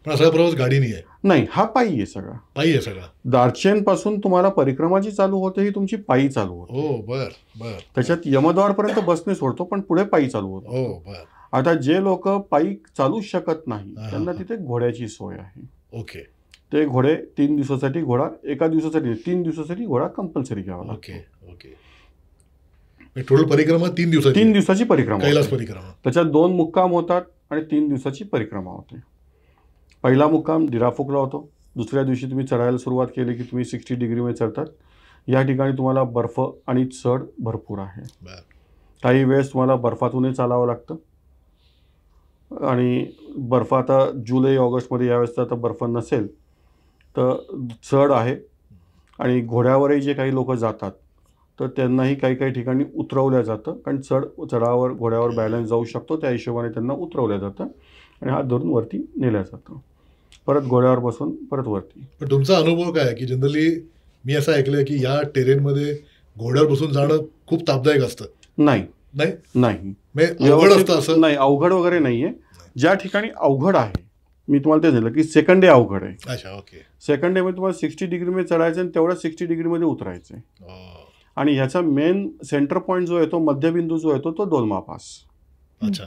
पण असा प्रवास गाडी नाही आहे? नाही, हा पायी आहे सगळा. पायी आहे सगळा? दार्चेन पासून तुम्हाला परिक्रमा जी चालू होते ही तुमची पायी चालू होते. हो. बर, बर. त्याच्यात यमद्वारपर्यंत बसने सोडतो, पण पुढे पायी चालू होतो. हो. बर. आता जे लोक पायी चालू शकत नाही हा, त्यांना हा. तिथे घोड्याची सोय आहे. ओके. ते घोडे 3 दिवसासाठी, घोडा एका दिवसासाठी, 3 दिवसासाठी घोडा कंपल्सरी घ्यावा लागतो. ओके. ओके. टोटल परिक्रमा 3 दिवसाची? 3 दिवसाची परिक्रमा कैलास होते. परिक्रमा. त्याच्यात 2 मुक्काम होतात आणि 3 दिवसाची परिक्रमा होते. पहिला मुक्काम दिराफुकला होतो. दुसऱ्या दिवशी तुम्ही चढायला सुरुवात केली की तुम्ही 60 डिग्रीमध्ये चढतात. या ठिकाणी तुम्हाला बर्फ आणि चढ भरपूर आहे. बर. काही वेळेस तुम्हाला बर्फातूनही चालावं लागतं आणि बर्फ आता जुलै ऑगस्टमध्ये यावेळेस तर आता बर्फ नसेल, तर चढ आहे. आणि घोड्यावरही जे काही लोक जातात तर त्यांनाही काही काही ठिकाणी उतरवल्या जातं, कारण चढावर घोड्यावर बॅलन्स जाऊ शकतो, त्या हिशोबाने त्यांना उतरवल्या जातं आणि हात धरून वरती नेल्या जातं, परत घोड्यावर बसून परत वरती. पण तुमचा अनुभव काय आहे की जनरली मी असं ऐकलंय की या टेरेनमध्ये घोड्यावर बसून जाणं खूप तापदायक असतं? नाही नाही? नाही, म्हणजे अवघड असतं असं? नाही, अवघड वगैरे नाहीये. ज्या ठिकाणी अवघड आहे, मी तुम्हाला ते झालं की सेकंड डे अवघड आहे. अच्छा. ओके. सेकंड डेमध्ये तुम्हाला 60 डिग्रीमध्ये चढायचं आणि तेवढ्या 60 डिग्रीमध्ये उतरायचं. आणि ह्याचा मेन सेंटर पॉईंट जो आहे, तो मध्यबिंदू जो आहे तो डोलमा पास. अच्छा.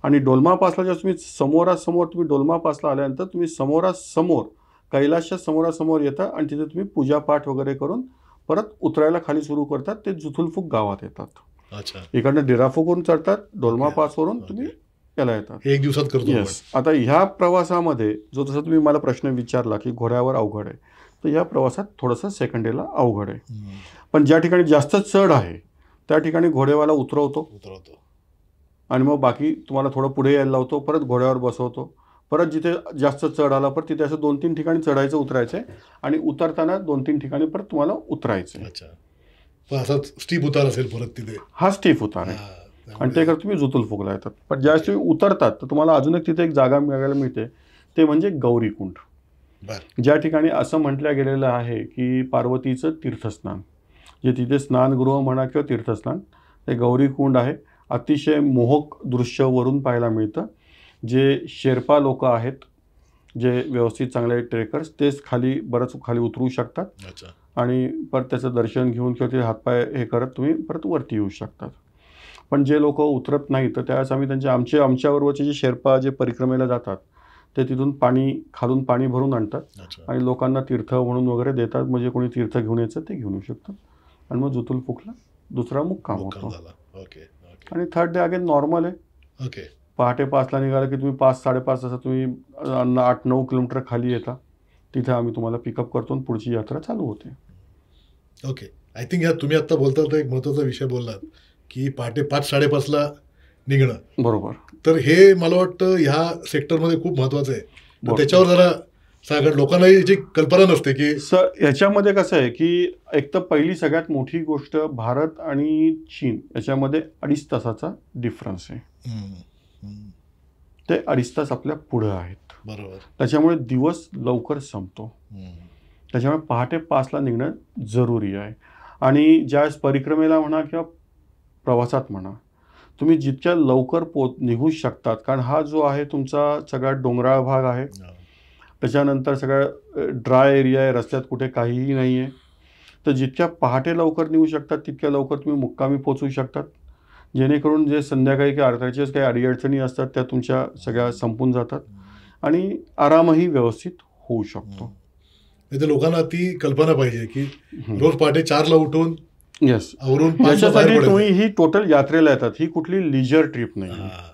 आणि डोलमा पासला जेव्हा तुम्ही समोरासमोर तुम्ही डोलमा पासला आल्यानंतर तुम्ही समोरासमोर कैलासच्या समोरासमोर येता आणि तिथे तुम्ही पूजापाठ वगैरे करून परत उतरायला खाली सुरू करतात. ते जुथुलफुक गावात येतात. अच्छा. इकडनं दिराफुकवरून चढतात, डोलमा ओके. पासवरून ओके. तुम्ही याला येतात. हे एक दिवसात करतो येस. आता ह्या प्रवासामध्ये जो जसं तुम्ही मला प्रश्न विचारला की घोड्यावर अवघड आहे, तर या प्रवासात थोडंसं सेकंड डेला अवघड आहे. पण ज्या ठिकाणी जास्त चढ आहे त्या ठिकाणी घोडेवाला उतरवतो उतरवतो. आणि मग बाकी तुम्हाला थोडं पुढे यायला लावतो, परत घोड्यावर बसवतो, परत जिथे जास्त चढ आला परत तिथे असं 2-3 ठिकाणी चढायचं उतरायचं आहे आणि उतरताना 2-3 ठिकाणी परत तुम्हाला उतरायचं आहे. अच्छा. पण असाच स्टीप उतार असेल परत तिथे. हा स्टीफ उतार आहे. हा, आणि ते करता तुम्ही जुतुल फुगला येतात. पण ज्यावेळेस तुम्ही उतरतात तर तुम्हाला अजून एक तिथे एक जागा मिळायला मिळते, ते म्हणजे गौरीकुंड. बरं. ज्या ठिकाणी असं म्हटलं गेलेलं आहे की पार्वतीचं तीर्थस्नान, जे तिथे स्नानगृह म्हणा किंवा तीर्थस्नान, ते गौरीकुंड आहे. अतिशय मोहक दृश्य वरून पाहायला मिळतं. जे शेर्पा लोक आहेत, जे व्यवस्थित चांगले ट्रेकर्स, तेच बरंच खाली उतरू शकतात अच्छा. आणि परत त्याचं दर्शन घेऊन किंवा ते हातपाय हे करत तुम्ही परत वरती येऊ शकतात. पण जे लोक उतरत नाहीत तर त्यावेळेस आम्ही आमच्याबरोबरचे जे शेर्पा जे परिक्रमेला जातात ते तिथून खालून पाणी भरून आणतात अच्छा. आणि लोकांना तीर्थ म्हणून वगैरे देतात. म्हणजे कोणी तीर्थ घेऊन यायचं ते घेऊन येऊ शकतात आणि मग जुतुल फुकला दुसरा मुक्काम मुक्काम होतो. झाला. ओके ओके आणि थर्ड डे अगेन नॉर्मल आहे. ओके. पहाटे 5ला निघाला की तुम्ही 5-5:30 तासात तुम्ही 8-9 किलोमीटर खाली येता. तिथे आम्ही तुम्हाला पिकअप करतो आणि पुढची यात्रा चालू होते. ओके. आय थिंक तुम्ही आता बोलता तर एक महत्त्वाचा विषय बोललात की पहाटे 5-5:30ला निघणं. बरोबर. तर हे मला वाटतं ह्या सेक्टरमध्ये खूप महत्त्वाचं आहे. तर बरोबर. त्याच्यावर जरा सांगा, लोकांना याची कल्पना नसते की सर याच्यामध्ये कसं आहे की एक तर पहिली सगळ्यात मोठी गोष्ट, भारत आणि चीन याच्यामध्ये 2.5 तासाचा डिफरन्स आहे. ते 2.5 तास आपल्या पुढं आहेत. बरोबर. त्याच्यामुळे दिवस लवकर संपतो. त्याच्यामुळे पहाटे 5ला निघणं जरुरी आहे. आणि ज्यावेळेस परिक्रमेला म्हणा किंवा प्रवासात म्हणा, तुम्ही जितक्या लवकर निघू शकतात, कारण हा जो आहे तुमचा सगळ्यात डोंगराळ भाग आहे. त्याच्यानंतर सगळ्या ड्राय एरिया आहे, रस्त्यात कुठे काहीही नाही आहे. तर जितक्या पहाटे लवकर निघू शकतात तितक्या लवकर तुम्ही मुक्कामी पोचू शकतात, जेणेकरून जे संध्याकाळी काही अर्थाचेच काही अडीअडचणी असतात त्या तुमच्या सगळ्या संपून जातात आणि आरामही व्यवस्थित होऊ शकतो. नाही तर लोकांना ती कल्पना पाहिजे की रोज पहाटे 4ला उठून येस, आवरून 5ला बाहेर याच्यासाठी पडायचं. तुम्ही ही टोटल यात्रेला येतात. ही कुठली लिजर ट्रिप नाही आहे. हा.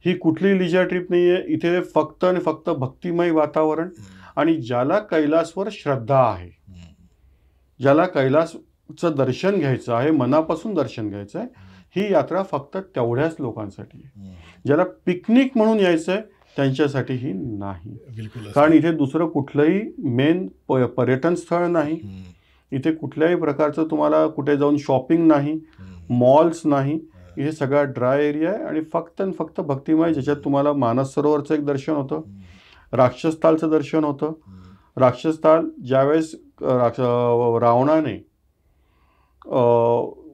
ही कुठली लिजर ट्रिप नाही आहे. इथे फक्त आणि फक्त भक्तिमय वातावरण आणि ज्याला कैलासवर श्रद्धा आहे, ज्याला कैलासचं दर्शन घ्यायचं आहे, मनापासून दर्शन घ्यायचं आहे, ही यात्रा फक्त तेवढ्याच लोकांसाठी आहे. ज्याला पिकनिक म्हणून यायचं आहे त्यांच्यासाठी ही नाही. बिलकुल. कारण इथे दुसरं कुठलंही मेन पर्यटन स्थळ नाही. इथे कुठल्याही प्रकारचं तुम्हाला कुठे जाऊन शॉपिंग नाही, मॉल्स नाही. इथे सगळा ड्राय एरिया आहे आणि फक्त भक्तिमय, ज्याच्यात तुम्हाला मानस सरोवरचं एक दर्शन होतं, राक्षसतालचं दर्शन होतं. राक्षसताल ज्यावेळेस रावणाने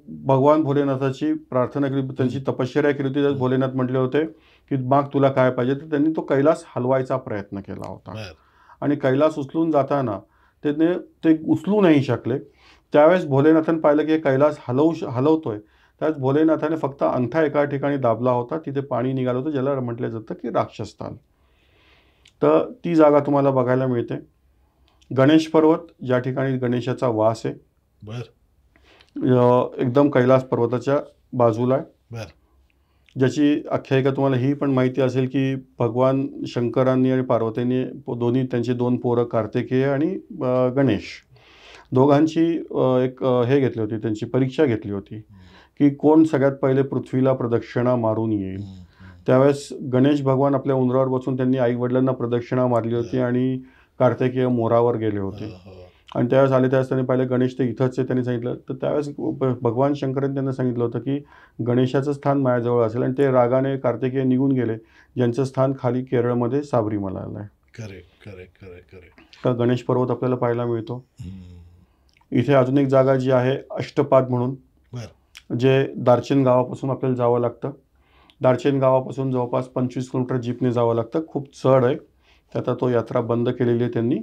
भगवान भोलेनाथाची प्रार्थना केली, त्यांची तपश्चर्या केली होती, त्यात भोलेनाथ म्हटले होते की माग तुला काय पाहिजे, तर त्यांनी तो कैलास हलवायचा प्रयत्न केला होता. आणि कैलास उचलून जाताना ते उचलू नाही शकले. त्यावेळेस भोलेनाथाने पाहिलं की कैलास हलवतोय. त्यावेळेस भोलेनाथाने फक्त अंगठा एका ठिकाणी दाबला होता, तिथे पाणी निघालं होतं, ज्याला म्हटलं जातं की राक्षसताल. तर ती जागा तुम्हाला बघायला मिळते. गणेश पर्वत, ज्या ठिकाणी गणेशाचा वास आहे, एकदम कैलास पर्वताच्या बाजूला आहे. ज्याची आख्यायिका तुम्हाला ही पण माहिती असेल की भगवान शंकरांनी आणि पार्वतीने दोन्ही त्यांची 2 पोरं कार्तिकेय आणि गणेश दोघांची एक हे घेतली होती, त्यांची परीक्षा घेतली होती की कोण सगळ्यात पहिले पृथ्वीला प्रदक्षिणा मारून येईल. त्यावेळेस गणेश भगवान आपल्या उंदरावर बसून त्यांनी आई वडिलांना प्रदक्षिणा मारली होती आणि कार्तिकेय मोरावर गेले होते. आणि त्यावेळेस आले त्यावेळेस त्यांनी पाहिलं गणेश ते इथंच आहे, त्यांनी सांगितलं. तर त्यावेळेस भगवान शंकरांनी त्यांना सांगितलं होतं की गणेशाचं स्थान माझ्याजवळ असेल, आणि ते रागाने कार्तिकेय निघून गेले, ज्यांचं स्थान खाली केरळमध्ये साबरीमलाला आहे. करेक्ट. तर गणेश पर्वत आपल्याला पाहायला मिळतो. इथे अजून एक जागा जी आहे अष्टपाद म्हणून, जे दार्चेन गावापासून आपल्याला जावं लागतं. दार्चेन गावापासून जवळपास 25 किलोमीटर जीपने जावं लागतं. खूप चढ आहे. आता तो यात्रा बंद केलेली आहे त्यांनी.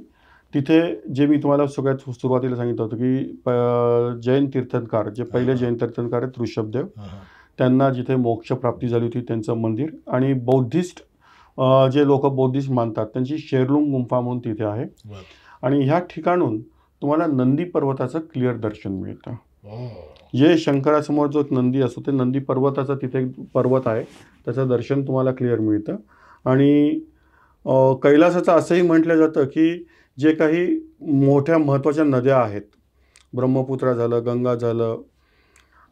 तिथे जे मी तुम्हाला सगळ्यात सुरुवातीला सांगितलं होतं की जैन तीर्थंकर, जे पहिले जैन तीर्थंकर आहेत ऋषभदेव, त्यांना जिथे मोक्षप्राप्ती झाली होती त्यांचं मंदिर, आणि बौद्धिस्ट जे लोक बौद्धिस्ट मानतात त्यांची शेरलुंग गुंफा म्हणून तिथे आहे. आणि ह्या ठिकाणून तुम्हाला नंदी पर्वताचं क्लिअर दर्शन मिळतं. जे शंकरासमोर जो एक नंदी असतो ते नंदी पर्वताचा तिथे एक पर्वत आहे, त्याचं दर्शन तुम्हाला क्लिअर मिळतं. आणि कैलासाचं असंही म्हटलं जातं की जे काही मोठ्या महत्त्वाच्या नद्या आहेत, ब्रह्मपुत्रा झालं, गंगा झालं,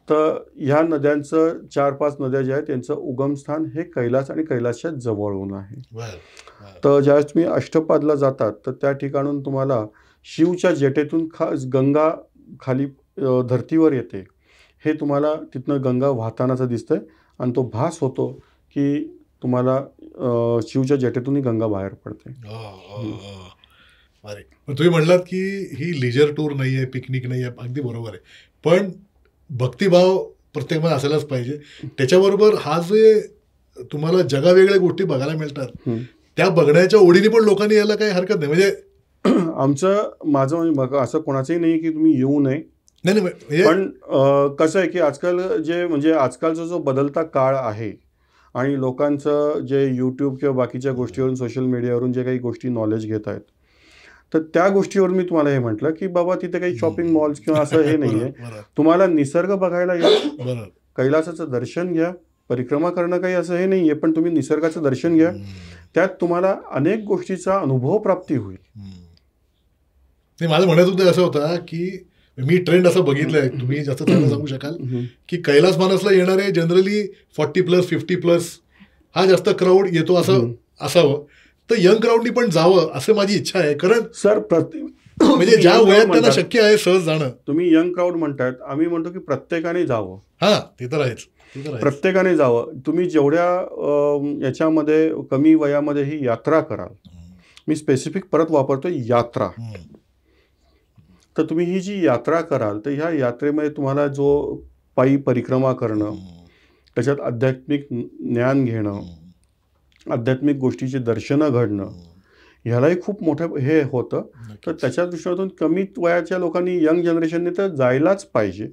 तर ह्या नद्यांचं 4-5 नद्या ज्या आहेत त्यांचं उगमस्थान हे कैलास आणि कैलासच्या जवळून आहे. तर ज्यावेळेस तुम्ही अष्टपादला जातात तर त्या ठिकाणून तुम्हाला शिवच्या जटेतून गंगा खाली धर्तीवर येते, हे तुम्हाला तिथनं गंगा वाहतानाचं दिसतंय. आणि तो भास होतो की तुम्हाला शिवच्या जटेतूनही गंगा बाहेर पडते. अरे तुम्ही म्हणलात की ही लिजर टूर नाही आहे, पिकनिक नाही आहे, अगदी बरोबर आहे. पण भक्तिभाव प्रत्येकामध्ये असायलाच पाहिजे. त्याच्याबरोबर हा जे तुम्हाला जगावेगळ्या गोष्टी बघायला मिळतात त्या बघण्याच्या ओढीने पण लोकांनी यायला काही हरकत नाही. म्हणजे माझं म्हणजे असं कोणाचंही नाही की तुम्ही येऊ नये, पण कसं आहे की आजकाल म्हणजे आजकालचा जो बदलता काळ आहे आणि लोकांचं जे यूट्यूब किंवा बाकीच्या गोष्टीवरून सोशल मीडियावरून जे काही गोष्टी नॉलेज घेत आहेत, तर त्या गोष्टीवर मी तुम्हाला हे म्हटलं की बाबा तिथे काही शॉपिंग मॉल्स किंवा असं हे नाही आहे. तुम्हाला निसर्ग बघायला या, कैलासाचं दर्शन घ्या. परिक्रमा करणं काही असं हे नाही आहे, पण तुम्ही निसर्गाचं दर्शन घ्या. त्यात तुम्हाला अनेक गोष्टीचा अनुभव प्राप्ती होईल. माझं म्हणत होतं असं होता की मी ट्रेंड असं बघितलंय, तुम्ही जास्त चांगलं सांगू शकाल की कैलास मानसला येणारे जनरली 40+ 50+ हा जास्त क्राऊड येतो असं असावं. तर यंग क्राऊडनी पण जावं असं माझी इच्छा आहे. कारण सर म्हणजे ज्या वयात त्यांना शक्य आहे सहज जाणं. तुम्ही यंग क्राऊड म्हणतायत, आम्ही म्हणतो की प्रत्येकाने जावं. हा ते तर आहेच, प्रत्येकाने जावं. तुम्ही जेवढ्या याच्यामध्ये कमी वयामध्ये ही यात्रा कराल, मी स्पेसिफिक परत वापरतो यात्रा, तर तुम्ही ही जी यात्रा कराल तर ह्या यात्रेमध्ये तुम्हाला जो पायी परिक्रमा करणं, त्याच्यात आध्यात्मिक ज्ञान घेणं, आध्यात्मिक गोष्टीची दर्शनं घडणं, ह्यालाही खूप मोठं हे होतं. तर त्याच्या दृष्टीतून कमी वयाच्या लोकांनी, यंग जनरेशनने तर जायलाच पाहिजे.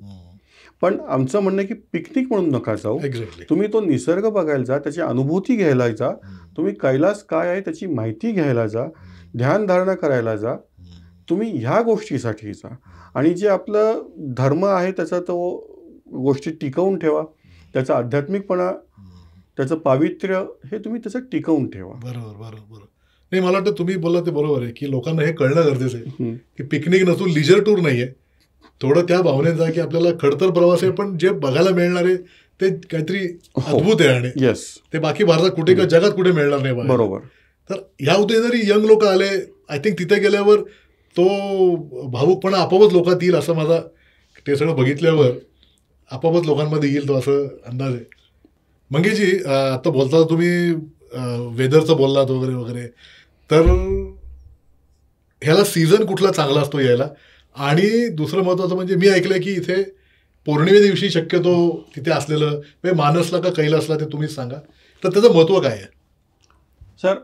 पण आमचं म्हणणं आहे की पिकनिक म्हणून नका जाऊ. तुम्ही तो निसर्ग बघायला जा, त्याची अनुभूती घ्यायला जा. तुम्ही कैलास काय आहे त्याची माहिती घ्यायला जा, ध्यानधारणा करायला जा. तुम्ही ह्या गोष्टीसाठी जा आणि जे आपलं धर्म आहे त्याचा तो गोष्टी टिकवून ठेवा. त्याचा आध्यात्मिकपणा, त्याचं पावित्र्य हे तुम्ही त्याचं टिकवून ठेवा. बरोबर. नाही, मला वाटतं तुम्ही बोलला ते बरोबर आहे की लोकांना हे कळणं गरजेचं आहे की पिकनिक नसून लिजर टूर नाहीये. थोडं त्या भावनेत जा की आपल्याला खडतर प्रवास आहे, पण जे बघायला मिळणार आहे ते काहीतरी अद्भुत आहे आणि ते बाकी भारतात कुठे का जगात कुठे मिळणार नाही. बरोबर. तर ह्या जरी यंग लोक आले, आय थिंक तिथे गेल्यावर तो भावुकपणा आपोआपच लोकात येईल असं माझा, ते सगळं बघितल्यावर आपोआपच लोकांमध्ये येईल तो असं अंदाज आहे. मंगेशजी, आता बोलता तुम्ही वेदरचं बोललात वगैरे, तर ह्याला सीझन कुठला चांगला असतो यायला? आणि दुसरं महत्त्वाचं म्हणजे मी ऐकलंय की इथे पौर्णिमे दिवशी शक्यतो तिथे असलेलं म्हणजे मानसला का कैलासला ते तुम्हीच सांगा, तर त्याचं महत्त्व काय आहे? सर,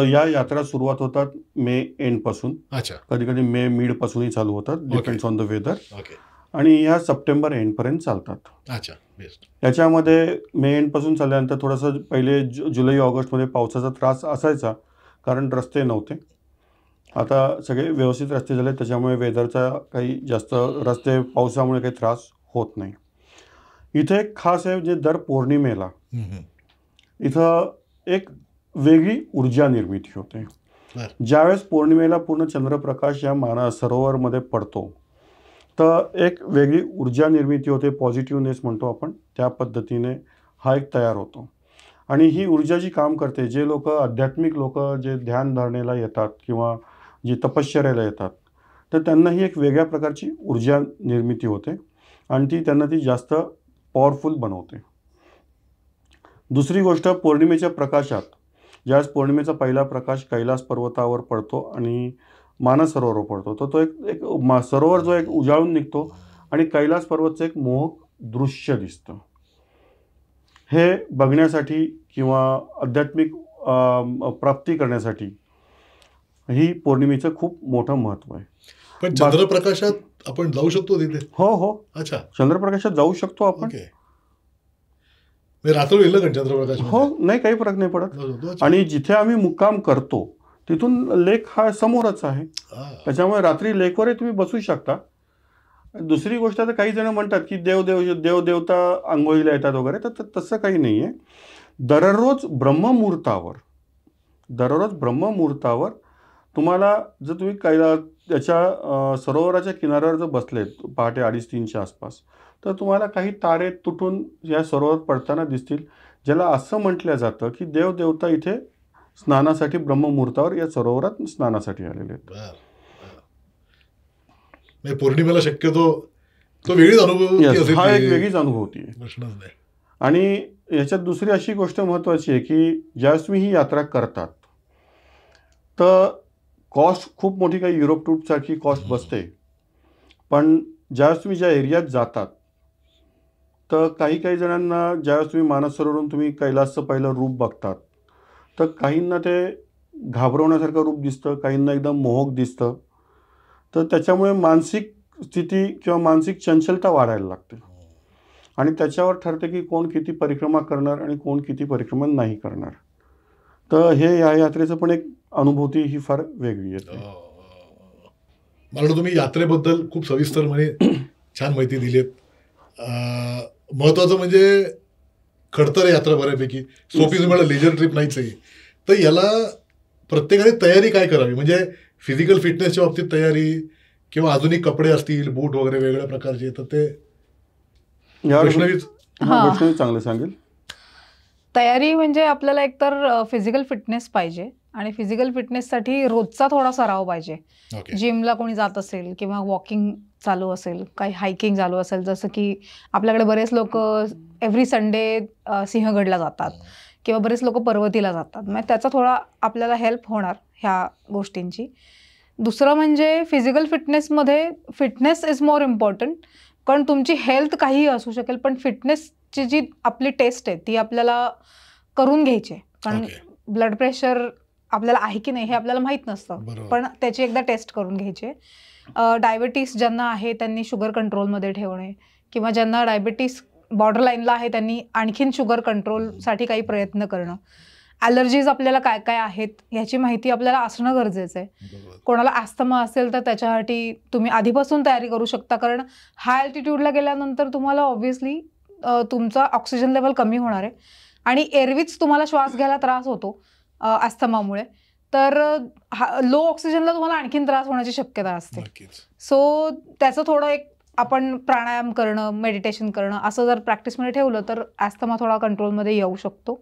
या यात्रा सुरुवात होतात मे एंडपासून. अच्छा. कधी कधी मे मिडपासूनही चालू होतात, डिपेंड्स ऑन द वेदर. आणि ह्या सप्टेंबर एंडपर्यंत चालतात. अच्छा, बेस्ट. याच्यामध्ये मे एंडपासून चालल्यानंतर थोडंसं पहिले जुलै ऑगस्टमध्ये पावसाचा त्रास असायचा, कारण रस्ते नव्हते. आता सगळे व्यवस्थित रस्ते झाले, त्याच्यामुळे वेदरचा काही जास्त रस्ते पावसामुळे काही त्रास होत नाही. इथे एक खास आहे, जे दर पौर्णिमेला इथं एक वेगळी ऊर्जा निर्मिती होते. ज्यावेळेस पौर्णिमेला पूर्ण चंद्रप्रकाश या सरोवरमध्ये पडतो, तर एक वेगळी ऊर्जा निर्मिती होते, पॉझिटिव्हनेस म्हणतो आपण, त्या पद्धतीने हा एक तयार होतो. आणि ही ऊर्जा जी काम करते, जे लोक आध्यात्मिक लोक जे ध्यान धारणेला येतात किंवा जी तपश्चर्याला येतात, तर त्यांना ही एक वेगळ्या प्रकारची ऊर्जा निर्मिती होते आणि त्यांना ती जास्त पॉवरफुल बनवते. दुसरी गोष्ट, पौर्णिमेच्या प्रकाशात ज्यावेळेस पौर्णिमेचा पहिला प्रकाश कैलास पर्वतावर पडतो आणि मानस सरोवरावर पडतो, तर तो एक सरोवर जो एक उजाळून निघतो आणि कैलास पर्वतचं एक मोहक दृश्य दिसतं. हे बघण्यासाठी किंवा आध्यात्मिक प्राप्ती करण्यासाठी ही पौर्णिमेचं खूप मोठं महत्त्व आहे. पण चंद्रप्रकाशात आपण जाऊ शकतो तिथे? हो. अच्छा, चंद्रप्रकाशात जाऊ शकतो आपण. रात्र येईल का चंद्रप्रकाश? हो, नाही, काही फरक नाही पडत. आणि जिथे आम्ही मुक्काम करतो तिथून लेक हा समोरच आहे, त्याच्यामुळे रात्री लेकवरही तुम्ही बसू शकता. दुसरी गोष्ट, आता काही जण म्हणतात की देवदेवता आंघोळीला येतात वगैरे, तर तसं काही नाही आहे. दररोज ब्रह्ममुहूर्तावर तुम्हाला, जर तुम्ही त्याच्या सरोवराच्या किनाऱ्यावर जर बसलेत पहाटे 2:30-3च्या आसपास, तर तुम्हाला काही तारे तुटून या सरोवर पडताना दिसतील, ज्याला असं म्हटलं जातं की देवदेवता इथे स्नानासाठी ब्रह्ममुहूर्तावर या सरोवरात स्नानासाठी आलेले आहेत. पौर्णिमेला शक्यतो तो वेगळीच अनुभूती असेल, हा एक वेगळीच अनुभूती आहे. प्रश्नच नाही. आणि याच्यात दुसरी अशी गोष्ट महत्त्वाची आहे की ज्यावेळेस तुम्ही ही यात्रा करतात तर कॉस्ट खूप मोठी, काही युरोप टूरसारखी कॉस्ट बसते. पण ज्यावेळेस तुम्ही ज्या एरियात जातात, तर काही जणांना ज्यावेळेस तुम्ही मानस सरोवरून तुम्ही कैलासचं पहिलं रूप बघतात, तर काहींना ते घाबरवण्यासारखं रूप दिसतं, काहींना एकदम मोहक दिसतं. तर त्याच्यामुळे मानसिक स्थिती किंवा मानसिक चंचलता वाढायला लागते आणि त्याच्यावर ठरते की कोण किती परिक्रमा करणार आणि कोण किती परिक्रमा नाही करणार. तर हे या यात्रेचं पण एक अनुभूती ही फार वेगळी आहे. मला वाटतं तुम्ही यात्रेबद्दल खूप सविस्तर छान माहिती दिलीत. महत्वाचं म्हणजे खडतर यात्रा बऱ्यापैकी सोपी, तुम्हाला लेजर ट्रिप नाहीच आहे. तर याला प्रत्येकाने तयारी काय करावी, म्हणजे फिजिकल फिटनेसच्या बाबतीत तयारी किंवा आधुनिक कपडे असतील, बूट वगैरे वेगळ्या प्रकारचे, तर ते वैष्णवी चांगलं सांगेल. तयारी म्हणजे आपल्याला एकतर फिजिकल फिटनेस पाहिजे आणि फिजिकल फिटनेससाठी रोजचा थोडा सराव पाहिजे. जिमला कोणी जात असेल किंवा वॉकिंग चालू असेल, काही हायकिंग चालू असेल, जसं की आपल्याकडे बरेच लोक एव्हरी संडे सिंहगडला जातात किंवा बरेच लोक पर्वतीला जातात. मग त्याचा थोडा आपल्याला हेल्प होणार ह्या गोष्टींची. दुसरं म्हणजे फिजिकल फिटनेसमध्ये फिटनेस इज मोर इम्पॉर्टंट, कारण तुमची हेल्थ काहीही असू शकेल, पण फिटनेसची जी आपली टेस्ट आहे ती आपल्याला करून घ्यायची आहे. कारण ब्लड प्रेशर आपल्याला आहे की नाही हे आपल्याला माहीत नसतं, पण त्याची एकदा टेस्ट करून घ्यायची आहे. डायबिटीस ज्यांना आहे त्यांनी शुगर कंट्रोलमध्ये ठेवणे, किंवा ज्यांना डायबिटीस बॉर्डरलाईनला आहे त्यांनी आणखीन शुगर कंट्रोलसाठी काही प्रयत्न करणं. ॲलर्जीज आपल्याला काय काय आहेत ह्याची माहिती आपल्याला असणं गरजेचं आहे. कोणाला ॲस्थमा असेल तर त्याच्यासाठी तुम्ही आधीपासून तयारी करू शकता, कारण हाय अल्टिट्यूडला गेल्यानंतर तुम्हाला ऑब्व्हियसली तुमचा ऑक्सिजन लेवल कमी होणार आहे आणि एरवीच तुम्हाला श्वास घ्यायला त्रास होतो ॲस्थमामुळे, तर लो ऑक्सिजनला तुम्हाला आणखीन त्रास होण्याची शक्यता असते. सो त्याचं थोडं एक आपण प्राणायाम करणं, मेडिटेशन करणं असं जर प्रॅक्टिसमध्ये ठेवलं तर ॲस्थमा थोडा कंट्रोलमध्ये येऊ शकतो.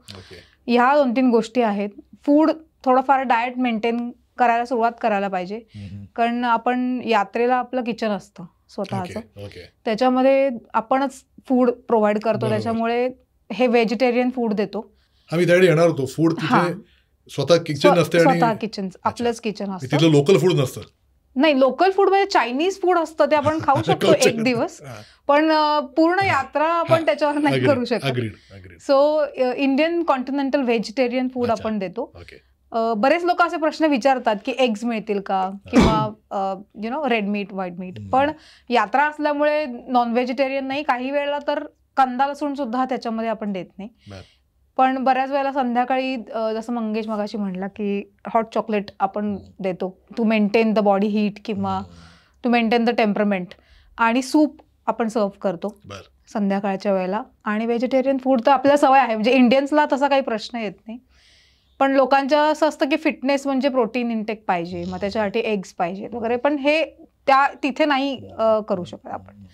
ह्या 2-3 गोष्टी आहेत. फूड थोडंफार डाएट मेंटेन करायला सुरुवात करायला पाहिजे, कारण आपण यात्रेला आपलं किचन असतं स्वतःचं, त्याच्यामध्ये आपणच फूड प्रोव्हाइड करतो. त्याच्यामुळे हे व्हेजिटेरियन फूड देतो. आम्ही त्याकडे येणार होतो. फूड स्वतः किचन असते, स्वतः किचन आपलंच किचन असतं, तिथलं लोकल फूड नसतं. नाही, लोकल फूड म्हणजे चायनीज फूड असतं, ते आपण खाऊ शकतो एक दिवस, पण पूर्ण यात्रा आपण त्याच्यावर नाही करू शकत. So Indian continental vegetarian food आपण देतो. बरेच लोक असे प्रश्न विचारतात की एग्स मिळतील का किंवा रेड मीट, व्हाईट मीट, पण यात्रा असल्यामुळे नॉन व्हेजिटेरियन नाही. काही वेळेला तर कांदा लसूण सुद्धा त्याच्यामध्ये आपण देत नाही. पण बऱ्याच वेळेला संध्याकाळी जसं मंगेश मगाशी म्हणला की हॉट चॉकलेट आपण देतो to maintain the body heat किंवा टू मेंटेन द टेम्परमेंट, आणि सूप आपण सर्व करतो संध्याकाळच्या वेळेला. आणि व्हेजिटेरियन फूड तर आपल्याला सवय आहे, म्हणजे इंडियन्सला तसा काही प्रश्न येत नाही. पण लोकांच्या असं असतं की फिटनेस म्हणजे प्रोटीन इंटेक पाहिजे, मग त्याच्यासाठी एग्स पाहिजे वगैरे, पण हे तिथे नाही करू शकत आपण.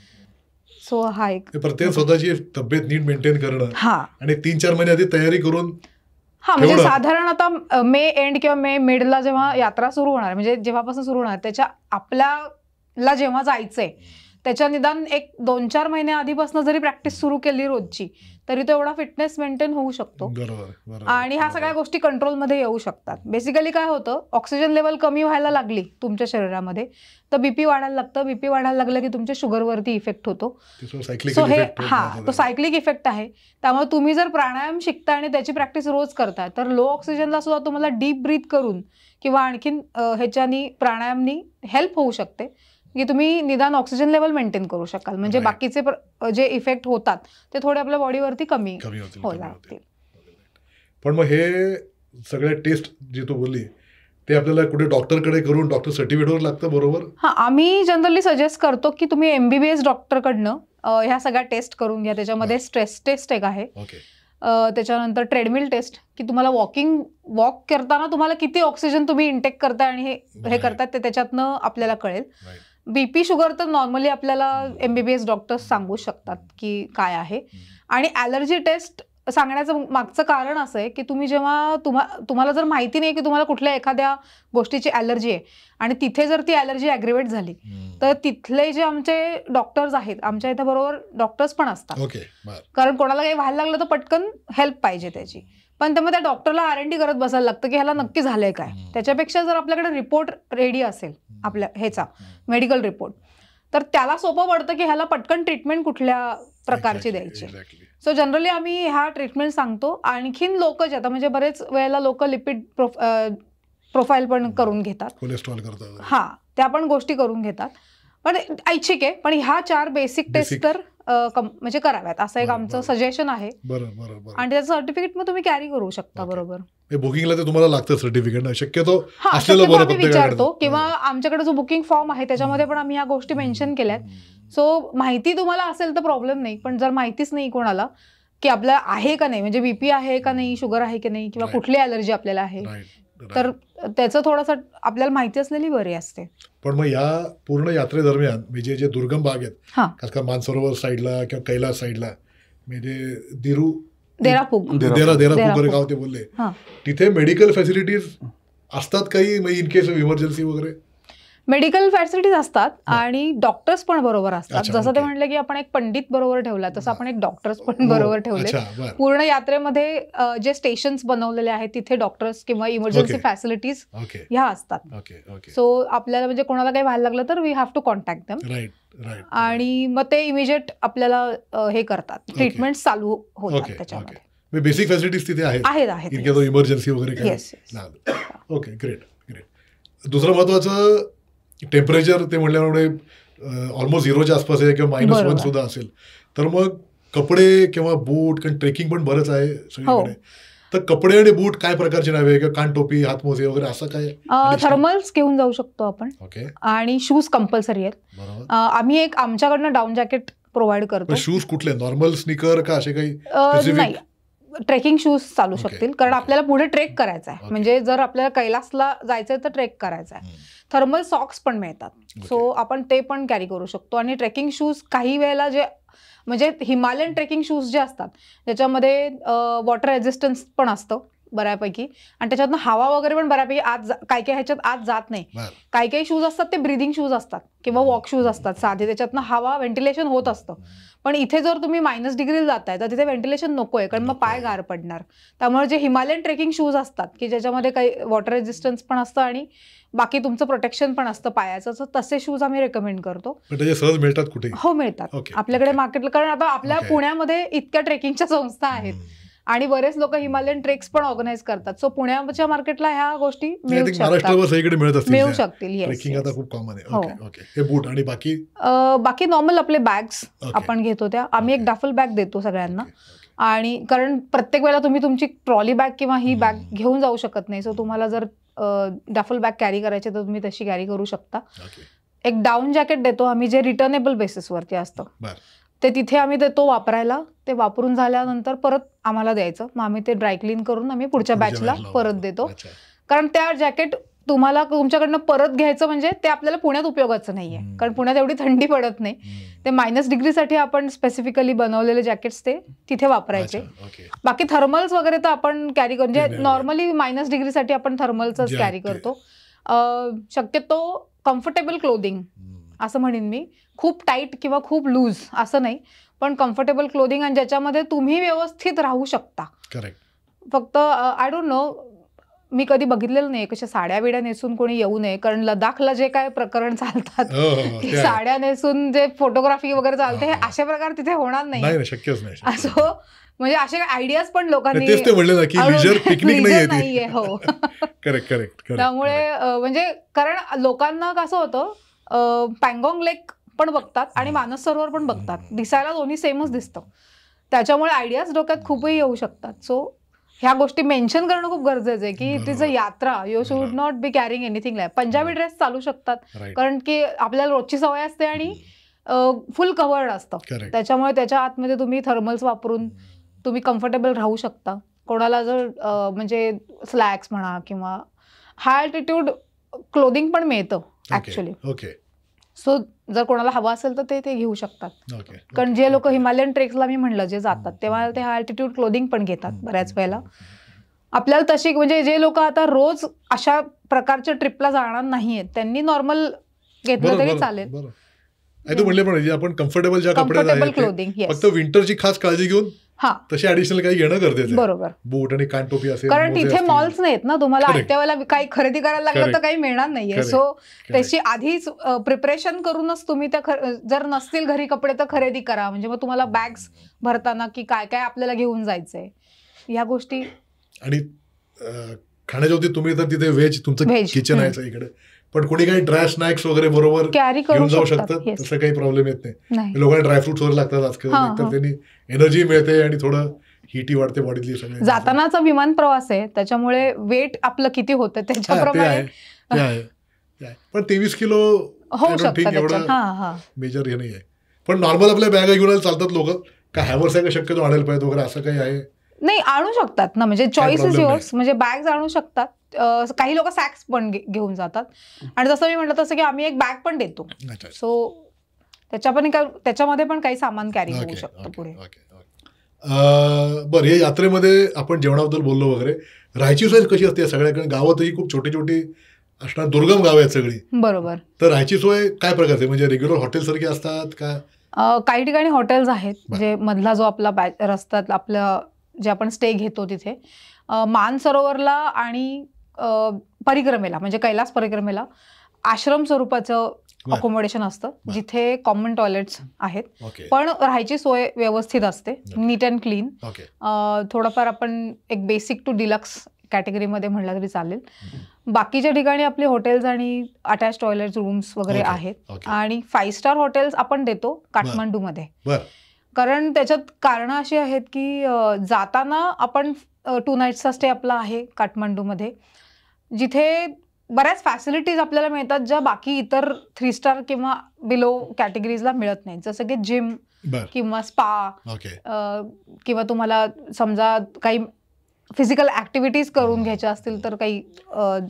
सो हा एक प्रत्येक स्वतःची तब्येत नीट मेंटेन करणं आणि 3-4 महिने आधी तयारी करून, म्हणजे साधारण आता मे एंड किंवा मे मिडला जेव्हा यात्रा सुरू होणार, म्हणजे जेव्हापासून सुरू होणार, त्याच्या आपल्याला जेव्हा जायचंय त्याच्या निदान एक 2-4 महिने आधीपासून जरी प्रॅक्टिस सुरू केली रोजची, तरी तो एवढा फिटनेस मेंटेन होऊ शकतो आणि ह्या सगळ्या गोष्टी कंट्रोलमध्ये येऊ शकतात. बेसिकली काय होतं, ऑक्सिजन लेवल कमी व्हायला लागली तुमच्या शरीरामध्ये तर बीपी वाढायला लागतं. बीपी वाढायला लागलं की तुमच्या शुगरवरती इफेक्ट होतो. सो हे तो सायक्लिक इफेक्ट आहे. त्यामुळे तुम्ही जर प्राणायाम शिकता आणि त्याची प्रॅक्टिस रोज करताय तर लो ऑक्सिजनला सुद्धा तुम्हाला डीप ब्रीथ करून किंवा आणखीन ह्याच्यानी प्राणायामनी हेल्प होऊ शकते की तुम्ही निदान ऑक्सिजन लेवल मेंटेन करू शकाल, म्हणजे बाकीचे जे इफेक्ट होतात ते थोडे आपल्या बॉडीवरती कमी होतील. पण मग हे सगळ्या टेस्ट जे तू बोलली ते आपल्याला कुठे डॉक्टरकडे करून डॉक्टर सर्टिफिकेटवर लागतं, बरोबर? हां, आम्ही जनरली सजेस्ट करतो की तुम्ही MBBS डॉक्टरकडनं ह्या सगळ्या टेस्ट करून घ्या. त्याच्यामध्ये स्ट्रेस टेस्ट एक आहे, ओके. त्याच्यानंतर ट्रेडमिल टेस्ट की तुम्हाला वॉक करताना तुम्हाला किती ऑक्सिजन तुम्ही इंटेक करताय आणि हे करताय ते त्याच्यातनं आपल्याला कळेल. BP शुगर तर नॉर्मली आपल्याला MBBS डॉक्टर्स सांगू शकतात की काय आहे. आणि ॲलर्जी टेस्ट सांगण्याचं मागचं कारण असं आहे की तुम्ही जेव्हा तुम्हाला जर माहिती नाही की तुम्हाला कुठल्या एखाद्या गोष्टीची ॲलर्जी आहे आणि तिथे जर ती ॲलर्जी ॲग्रिवेट झाली तर तिथले जे आमचे डॉक्टर्स आहेत, आमच्या इथे बरोबर डॉक्टर्स पण असतात, कारण कोणाला काही व्हायला लागलं तर पटकन हेल्प पाहिजे त्याची. पण त्यामुळे त्या डॉक्टरला R&D करत बसायला लागतं की ह्याला नक्की झालंय काय. त्याच्यापेक्षा जर आपल्याकडे रिपोर्ट रेडी असेल आपल्या ह्याचा मेडिकल रिपोर्ट, तर त्याला सोपं पडतं की ह्याला पटकन ट्रीटमेंट कुठल्या प्रकारची द्यायची. सो जनरली आम्ही ह्या ट्रीटमेंट सांगतो. आणखीन लोक जे आता म्हणजे बरेच वेळेला लोक लिपिड प्रोफाईल पण करून घेतात, कोलेस्ट्रॉल करतात, हां त्या पण गोष्टी करून घेतात, पण ऐच्छिक आहे. पण ह्या 4 बेसिक टेस्ट तर म्हणजे कराव्यात असं एक आमचं सजेशन आहे. आणि त्याचं सर्टिफिकेट मग तुम्ही कॅरी करू शकता. बरोबर, बुकिंगला ते तुम्हाला लागतं सर्टिफिकेट शक्यतो आम्ही विचारतो, किंवा आमच्याकडे जो बुकिंग फॉर्म आहे त्याच्यामध्ये पण आम्ही ह्या गोष्टी मेन्शन केल्यात. सो माहिती तुम्हाला असेल तर प्रॉब्लेम नाही, पण जर माहितीच नाही कोणाला की आपल्याला आहे का नाही, म्हणजे BP आहे का नाही, शुगर आहे की नाही, किंवा कुठली ॲलर्जी आपल्याला आहे, तर त्याचं थोडंसं आपल्याला माहिती असलेली बरी असते. पण मग या पूर्ण यात्रेदरम्यान म्हणजे जे दुर्गम भाग आहेत, खास कर मानसरोवर साईडला किंवा कैलास साईडला, म्हणजे देरापूर गाव ते बोलले, तिथे मेडिकल फॅसिलिटीज असतात काही इन केस ऑफ इमर्जन्सी वगैरे? मेडिकल फॅसिलिटीज असतात आणि डॉक्टर्स पण बरोबर असतात. जसं ते म्हणलं की आपण एक पंडित बरोबर ठेवला, तसं आपण एक डॉक्टर्स पण बरोबर ठेवले. पूर्ण यात्रेमध्ये जे स्टेशन्स बनवलेले आहेत तिथे डॉक्टर्स किंवा इमर्जन्सी फॅसिलिटीज ह्या असतात. सो आपल्याला म्हणजे कोणाला काही व्हायला लागलं तर we have to contact them, आणि मग ते इमिजिएट आपल्याला हे करतात, ट्रीटमेंट चालू होतात त्याच्यामध्ये. बेसिक फॅसिलिटीज तिथे आहेत इमर्जन्सी वगैरे. Okay, great great. दुसरं महत्वाचं टेम्परेचर ते म्हणल्यामुळे ऑलमोस्ट 0च्या आसपास आहे किंवा -1 सुद्धा असेल, तर मग कपडे किंवा बूट, कारण ट्रेकिंग पण बरंच आहे सगळीकडे, तर कपडे आणि बूट काय प्रकारचे नावे किंवा कान टोपी, हातमोजे वगैरे असं काय? थर्मल्स घेऊन जाऊ शकतो आपण, आणि शूज कंपल्सरी आहेत. आम्ही एक आमच्याकडनं डाऊन जॅकेट प्रोव्हाइड करतो. शूज कुठले, नॉर्मल स्निकर का असे काही? नाही, ट्रेकिंग शूज चालू शकतील, कारण आपल्याला पुढे ट्रेक करायचा आहे. म्हणजे जर आपल्याला कैलासला जायचंय तर ट्रेक करायचा आहे. थर्मल सॉक्स पण मिळतात, सो आपण ते पण कॅरी करू शकतो. आणि ट्रेकिंग शूज काही वेळेला जे म्हणजे हिमालयन ट्रेकिंग शूज जे असतात त्याच्यामध्ये वॉटर रेझिस्टन्स पण असतं बऱ्यापैकी, आणि त्याच्यातनं हवा वगैरे पण बऱ्यापैकी काही ह्याच्यात आत जात नाही. काही शूज असतात ते ब्रिदिंग शूज असतात किंवा वॉक शूज असतात साधे, त्याच्यातनं हवा व्हेंटिलेशन होत असतं. पण इथे जर तुम्ही -डिग्रीला जाताय तर तिथे व्हेंटिलेशन नकोय, कारण मग पाय गार पडणार. त्यामुळे जे हिमालयन ट्रेकिंग शूज असतात की ज्याच्यामध्ये काही वॉटर रेझिस्टन्स पण असतं आणि बाकी तुमचं प्रोटेक्शन पण असतं पायाचं, तसे शूज आम्ही रेकमेंड करतो. सहज मिळतात कुठे? हो, मिळतात आपल्याकडे मार्केटला, कारण आता आपल्या पुण्यामध्ये इतक्या ट्रेकिंगच्या संस्था आहेत आणि बरेच लोक हिमालयन ट्रेक्स पण ऑर्गनाइज करतात. सो पुण्याच्या मार्केटला ह्या गोष्टी मिळू शकतील. खूप कॉमन आहे. बूट आणि बाकी नॉर्मल आपले बॅग्स आपण घेतो त्या, आम्ही एक डफल बॅग देतो सगळ्यांना. आणि कारण प्रत्येक वेळेला तुम्ही तुमची ट्रॉली बॅग किंवा ही बॅग घेऊन जाऊ शकत नाही, सो तुम्हाला जर डफल बॅग कॅरी करायची तर तुम्ही तशी कॅरी करू शकता. एक डाऊन जॅकेट देतो आम्ही, जे रिटर्नेबल बेसिसवरती असतं, ते तिथे आम्ही देतो वापरायला. ते वापरून झाल्यानंतर परत आम्हाला द्यायचं, मग आम्ही ते ड्रायक्लीन करून आम्ही पुढच्या बॅचला परत देतो. कारण त्या जॅकेट तुम्हाला तुमच्याकडनं परत घ्यायचं म्हणजे ते आपल्याला पुण्यात उपयोगाचं नाहीये, कारण पुण्यात एवढी थंडी पडत नाही. ते -डिग्रीसाठी आपण स्पेसिफिकली बनवलेले जॅकेट्स ते तिथे वापरायचे. बाकी थर्मल्स वगैरे तर आपण कॅरी करू, म्हणजे नॉर्मली -डिग्रीसाठी आपण थर्मलच कॅरी करतो. शक्यतो कम्फर्टेबल क्लोदिंग असं म्हणेन मी, खूप टाईट किंवा खूप लूज असं नाही, पण कम्फर्टेबल क्लोदिंग आणि ज्याच्यामध्ये तुम्ही व्यवस्थित राहू शकता. फक्त आय डोंट नो, मी कधी बघितलेलं नाही कशा साड्या बिड्या नेसून कोणी येऊ नये, कारण लडाखला जे काय प्रकरण चालतात साड्या नेसून जे फोटोग्राफी वगैरे चालते, हे अशा प्रकार तिथे होणार नाही, शक्यच नाही. असं म्हणजे असे आयडियाज पण लोकांनी नाहीये. हो, त्यामुळे म्हणजे कारण लोकांना कसं होतं, पँगॉंग लेक पण बघतात आणि मानस सरोवर पण बघतात, दिसायला दोन्ही सेमच दिसतं, त्याच्यामुळे आयडियाज डोक्यात खूपही येऊ शकतात. सो ह्या गोष्टी मेन्शन करणं खूप गरजेचं आहे की इट इज अ यात्रा. You should not be carrying anything like Punjabi dress चालू शकतात कारण की आपल्याला रोजची सवय असते आणि फुल कव्हर्ड असतं, त्याच्यामुळे त्याच्या आतमध्ये तुम्ही थर्मल्स वापरून तुम्ही कम्फर्टेबल राहू शकता. कोणाला जर म्हणजे स्लॅक्स म्हणा किंवा हाय अल्टिट्यूड क्लोदिंग पण मिळतं ऍक्च्युली. सो जर कोणाला हवं असेल तर ते घेऊ शकतात. कारण जे लोक हिमालयन ट्रेक्सला मी म्हणलं जे जातात तेव्हा ते हाय अल्टिट्यूड क्लोदिंग पण घेतात बऱ्याच वेळेला. आपल्याला तशी म्हणजे जे लोक आता रोज अशा प्रकारच्या ट्रिपला जाणार नाहीयेत त्यांनी नॉर्मल घेतलं तरी चालेल. तू म्हणले पण आपण कम्फर्टेबल ज्या कपड्यात क्लोदिंग फक्त विंटरची खास काळजी घेऊन तशी ऍडिशनल काही घेणं गरजेचं आहे. बरोबर. बूट आणि कानटोपी असेल कारण तिथे मॉल्स नाहीत ना, तुम्हाला आयत्या वेळेला काही खरेदी करायला लागलं तर काही मिळणार नाहीये. सो त्याची आधीच प्रिपरेशन करूनच तुम्ही त्या जर नसतील घरी कपडे तर खरेदी करा. म्हणजे मग तुम्हाला बॅग्स भरताना की काय काय आपल्याला घेऊन जायचंय ह्या गोष्टी. आणि खाण्याच्या होती तुम्ही तर तिथे व्हेज तुमचं किचन आहे इकडे, पण कोणी काही ड्राय स्नॅक्स वगैरे बरोबर कॅरी घेऊन जाऊ शकतात, तसं काही प्रॉब्लेम येत नाही. लोकांना ड्रायफ्रुट्स वगैरे लागतात आजकाल, तर त्यांनी एनर्जी मिळते आणि थोडं हिटी वाढते बॉडीतली. सगळं जातानाचा विमान प्रवास आहे त्याच्यामुळे वेट आपलं किती होतं त्याच्याप्रमाणे पण 23 किलो होऊ शकतं मेजर हे नाही आहे. पण नॉर्मल आपल्या बॅगा घेऊन चालतात लोक, काय हॅवर्स आहे का शक्यतो आणायला पाहिजे वगैरे असं काही आहे? नाही, आणू शकतात ना, म्हणजे चॉईस इज युअर्स. म्हणजे बॅग्स आणू शकतात. काही लोक सॅक्स पण घेऊन जातात आणि जसं मी म्हटलं तसं की आम्ही एक बॅग पण देतो. सो त्याच्यामध्ये पण काही सामान कॅरी होऊ शकतं पुढे. बरं, या यात्रेमध्ये आपण जेवणाबद्दल बोललो वगैरे, राहायची सोय कशी असते? सगळ्याकडे गावातही खूप छोटी छोटी असणार, दुर्गम गाव आहेत सगळी. बरोबर. तर राहायची सोय काय प्रकारचे, म्हणजे रेग्युलर हॉटेल सारखी असतात का? काही ठिकाणी हॉटेल्स आहेत जे मधला जो आपला रस्त्यात आपलं जे आपण स्टे घेतो तिथे मानसरोवरला आणि परिक्रमेला म्हणजे कैलास परिक्रमेला आश्रम स्वरूपाचं अकोमोडेशन असतं जिथे कॉमन टॉयलेट्स आहेत. पण राहायची सोय व्यवस्थित असते, नीट अँड क्लीन. थोडंफार आपण एक बेसिक टू डिलक्स कॅटेगरीमध्ये म्हटलं तरी चालेल. बाकीच्या ठिकाणी आपले हॉटेल्स आणि अटॅच टॉयलेट रूम्स वगैरे आहेत. आणि 5 स्टार हॉटेल्स आपण देतो काठमांडूमध्ये. कारण त्याच्यात कारणं अशी आहेत की जाताना आपण 2 नाईट्सचा स्टे आपला आहे काठमांडूमध्ये, जिथे बऱ्याच फॅसिलिटीज आपल्याला मिळतात ज्या बाकी इतर 3 स्टार किंवा बिलो कॅटेगरीजला मिळत नाहीत. जसं की जिम किंवा स्पा किंवा तुम्हाला समजा काही फिजिकल ऍक्टिव्हिटीज करून घ्यायच्या असतील तर काही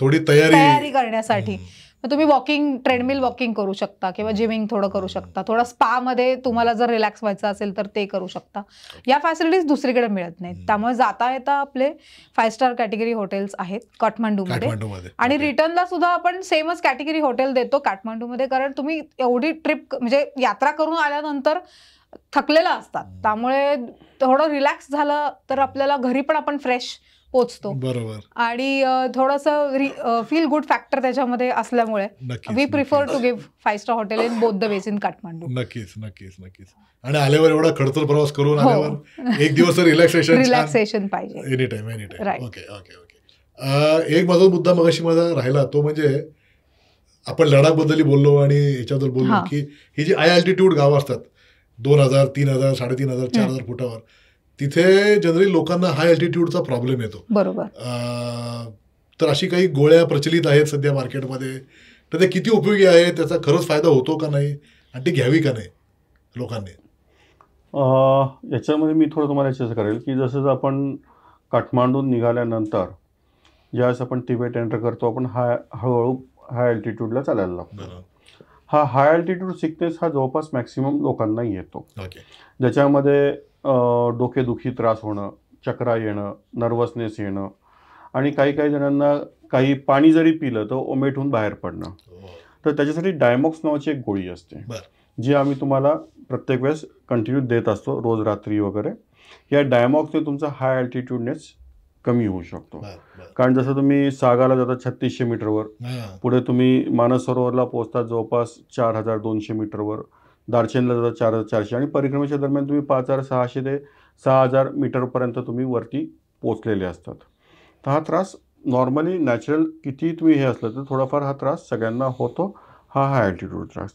थोडी तयारी करण्यासाठी तुम्ही वॉकिंग, ट्रेडमिल वॉकिंग करू शकता किंवा जिमिंग थोडं करू शकता. थोडं स्पा मध्ये तुम्हाला जर रिलॅक्स व्हायचं असेल तर ते करू शकता. या फॅसिलिटीज दुसरीकडे मिळत नाहीत. त्यामुळे जाता येता आपले 5 स्टार कॅटेगरी हॉटेल्स आहेत काठमांडूमध्ये. आणि रिटर्नला सुद्धा आपण सेमच कॅटेगरी हॉटेल देतो काठमांडूमध्ये, कारण तुम्ही एवढी ट्रिप म्हणजे यात्रा करून आल्यानंतर थकलेला असतात, त्यामुळे थोडं रिलॅक्स झालं तर आपल्याला घरी पण आपण फ्रेश पोचतो. बरोबर. आणि थोडंसं फील गुड फॅक्टर त्याच्यामध्ये असल्यामुळे we prefer to give 5 star hotel in both the ways in Kathmandu. नक्कीच नक्कीच नक्कीच. आणि आल्यावर एवढा खडतर प्रवास करून आल्यावर एक दिवस रिलॅक्सेशन पाहिजे any time. Okay okay okay. एक माझा मुद्दा मगाशी माझा राहिला तो म्हणजे आपण लडाख बद्दल बोललो आणि याच्याबद्दल बोललो की ही जी हाय अल्टिट्यूड गावं असतात 2000, 3000, 3500, 4000 फुटावर, तिथे जनरली लोकांना हाय अल्टिट्यूडचा प्रॉब्लेम येतो. बरोबर. तर अशी काही गोळ्या प्रचलित आहेत सध्या मार्केटमध्ये, तर ते किती उपयोगी आहे, त्याचा खरंच फायदा होतो का नाही आणि ती घ्यावी का नाही लोकांनी? याच्यामध्ये मी थोडं तुम्हाला चर्चा करेल की जसं आपण काठमांडून निघाल्यानंतर ज्यावेळेस आपण तिबेट एंटर करतो आपण हळूहळू हाय अल्टिट्यूडला चालायला लागतो. हा हाय अल्टिट्यूड सिकनेस हा जवळपास मॅक्सिमम लोकांना येतो, ज्याच्यामध्ये डोकेदुखी त्रास होणं, चक्रा येणं, नर्वसनेस येणं आणि काही जणांना काही पाणी जरी पिलं तर ओमेटून बाहेर पडणं. तर त्याच्यासाठी डायमॉक्स नावाची एक गोळी असते जी आम्ही तुम्हाला प्रत्येक वेळेस कंटिन्यू देत असतो, रोज रात्री वगैरे. या डायमॉक्सने तुमचा हाय अल्टिट्यूडनेस कमी होऊ शकतो. कारण जसं तुम्ही सागाला जाता 3600 मीटरवर, पुढे तुम्ही मानसरोवरला पोहोचतात जवळपास 4200 मीटरवर, दार्चेनला जातात 4400 आणि परिक्रमेच्या दरम्यान तुम्ही 5600 ते 6000 मीटरपर्यंत तुम्ही वरती पोचलेले असतात. तर हा त्रास नॉर्मली नॅचरल किती तुम्ही हे असलं तर थोडाफार हा त्रास सगळ्यांना होतो, हा हाय अल्टिट्यूड त्रास.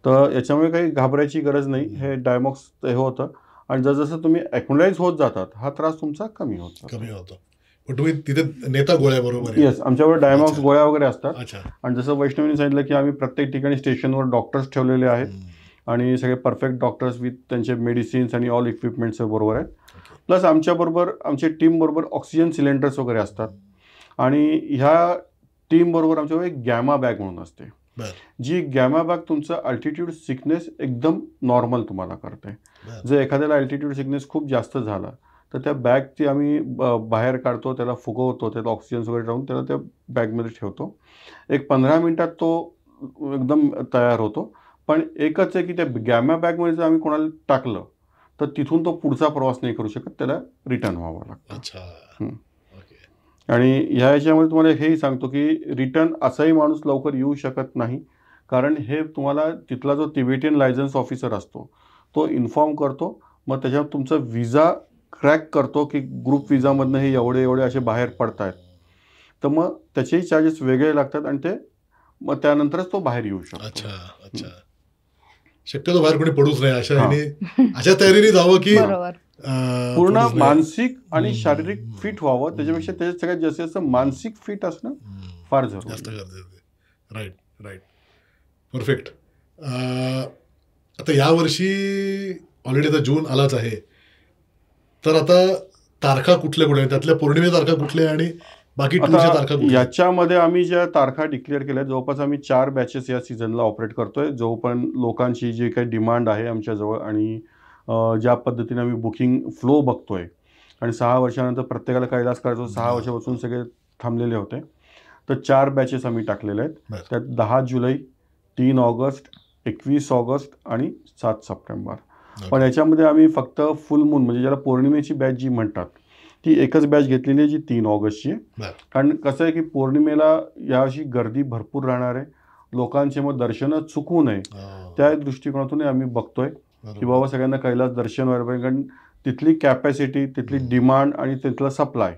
तर याच्यामुळे काही घाबरायची गरज नाही. हे डायमॉक्स हे होतं आणि जसजसं तुम्ही ॲक्युमलाइज होत जातात हा त्रास तुमचा कमी होत जातो. कमी होतो. पण तुम्ही तिथे नेता गोळ्या बरोबर? येस, आमच्यावर डायमॉक्स अच्छा. गोळ्या वगैरे असतात. अच्छा. आणि जसं वैष्णवीने सांगितलं की आम्ही प्रत्येक ठिकाणी स्टेशनवर डॉक्टर्स ठेवलेले आहेत आणि सगळे परफेक्ट डॉक्टर्स विथ त्यांचे मेडिसिन्स आणि ऑल इक्विपमेंट्स बरोबर आहेत. प्लस आमच्याबरोबर आमच्या टीमबरोबर ऑक्सिजन सिलेंडर्स वगैरे असतात. आणि ह्या टीमबरोबर आमच्यावर एक गॅमा बॅग म्हणून असते, जी गॅमा बॅग तुमचं अल्टिट्यूड सिकनेस एकदम नॉर्मल तुम्हाला करते. जर एखाद्याला अल्टिट्यूड सिकनेस खूप जास्त झाला तर त्या बॅगची आम्ही बाहेर काढतो, त्याला फुगवतो, त्याला ऑक्सिजन वगैरे लावून त्याला त्या बॅगमध्ये ठेवतो. एक 15 मिनिटात तो एकदम तयार होतो. पण एकच आहे की त्या गॅमा बॅगमध्ये जर आम्ही कोणाला टाकलं तर तिथून तो पुढचा प्रवास नाही करू शकत, त्याला रिटर्न व्हावं लागतं. अच्छा. आणि ह्या याच्यामध्ये तुम्हाला हेही सांगतो की रिटर्न असाही माणूस लवकर येऊ शकत नाही, कारण हे तुम्हाला तिथला जो तिबेटियन लायसन्स ऑफिसर असतो तो इन्फॉर्म करतो. मग त्याच्यावर तुमचा विजा क्रॅक करतो की ग्रुप विजामधनं हे एवढे एवढे असे बाहेर पडत आहेत, तर मग त्याचेही चार्जेस वेगळे लागतात आणि ते मग त्यानंतरच तो बाहेर येऊ शकतो. अच्छा. अच्छा. शक्यतो बाहेर कोणी पडूच नाही अशा तयारीने जावं की पूर्ण मानसिक आणि शारीरिक फिट व्हावं. त्याच्यापेक्षा त्याच्यात सगळ्यात जास्त मानसिक फिट असणं फार जास्त गरजेचं. राईट. राईट. परफेक्ट. आता यावर्षी ऑलरेडी आता जून आलाच आहे, तर आता तारखा कुठल्या कुठल्या, त्यातल्या पौर्णिमे तारखा कुठल्या आणि बाकी टूरच्या तारखा कुठल्या? याच्यामध्ये आम्ही ज्या तारखा डिक्लेअर केल्या जवळपास आम्ही 4 बॅचेस या सीझनला ऑपरेट करतोय. जो पण लोकांची जी काही डिमांड आहे आमच्याजवळ आणि ज्या पद्धतीने आम्ही बुकिंग फ्लो बघतोय आणि 6 वर्षानंतर प्रत्येकाला कैलास करायचो, 6 वर्षापासून सगळे थांबलेले होते, तर 4 बॅचेस आम्ही टाकलेल्या आहेत. त्यात 10 जुलै, 3 ऑगस्ट, 21 ऑगस्ट आणि 7 सप्टेंबर. पण याच्यामध्ये आम्ही फक्त फुल मून म्हणजे ज्याला पौर्णिमेची बॅच जी म्हणतात ती एकच बॅच घेतलेली आहे, जी 3 ऑगस्टची आहे. कारण कसं आहे की पौर्णिमेला यावर्षी गर्दी भरपूर राहणार आहे, लोकांचे मग दर्शनं चुकवू नये त्या दृष्टिकोनातून आम्ही बघतोय की बाबा सगळ्यांना कैलास दर्शन व्हायला पाहिजे. कारण तिथली कॅपॅसिटी, तिथली डिमांड आणि तिथला सप्लाय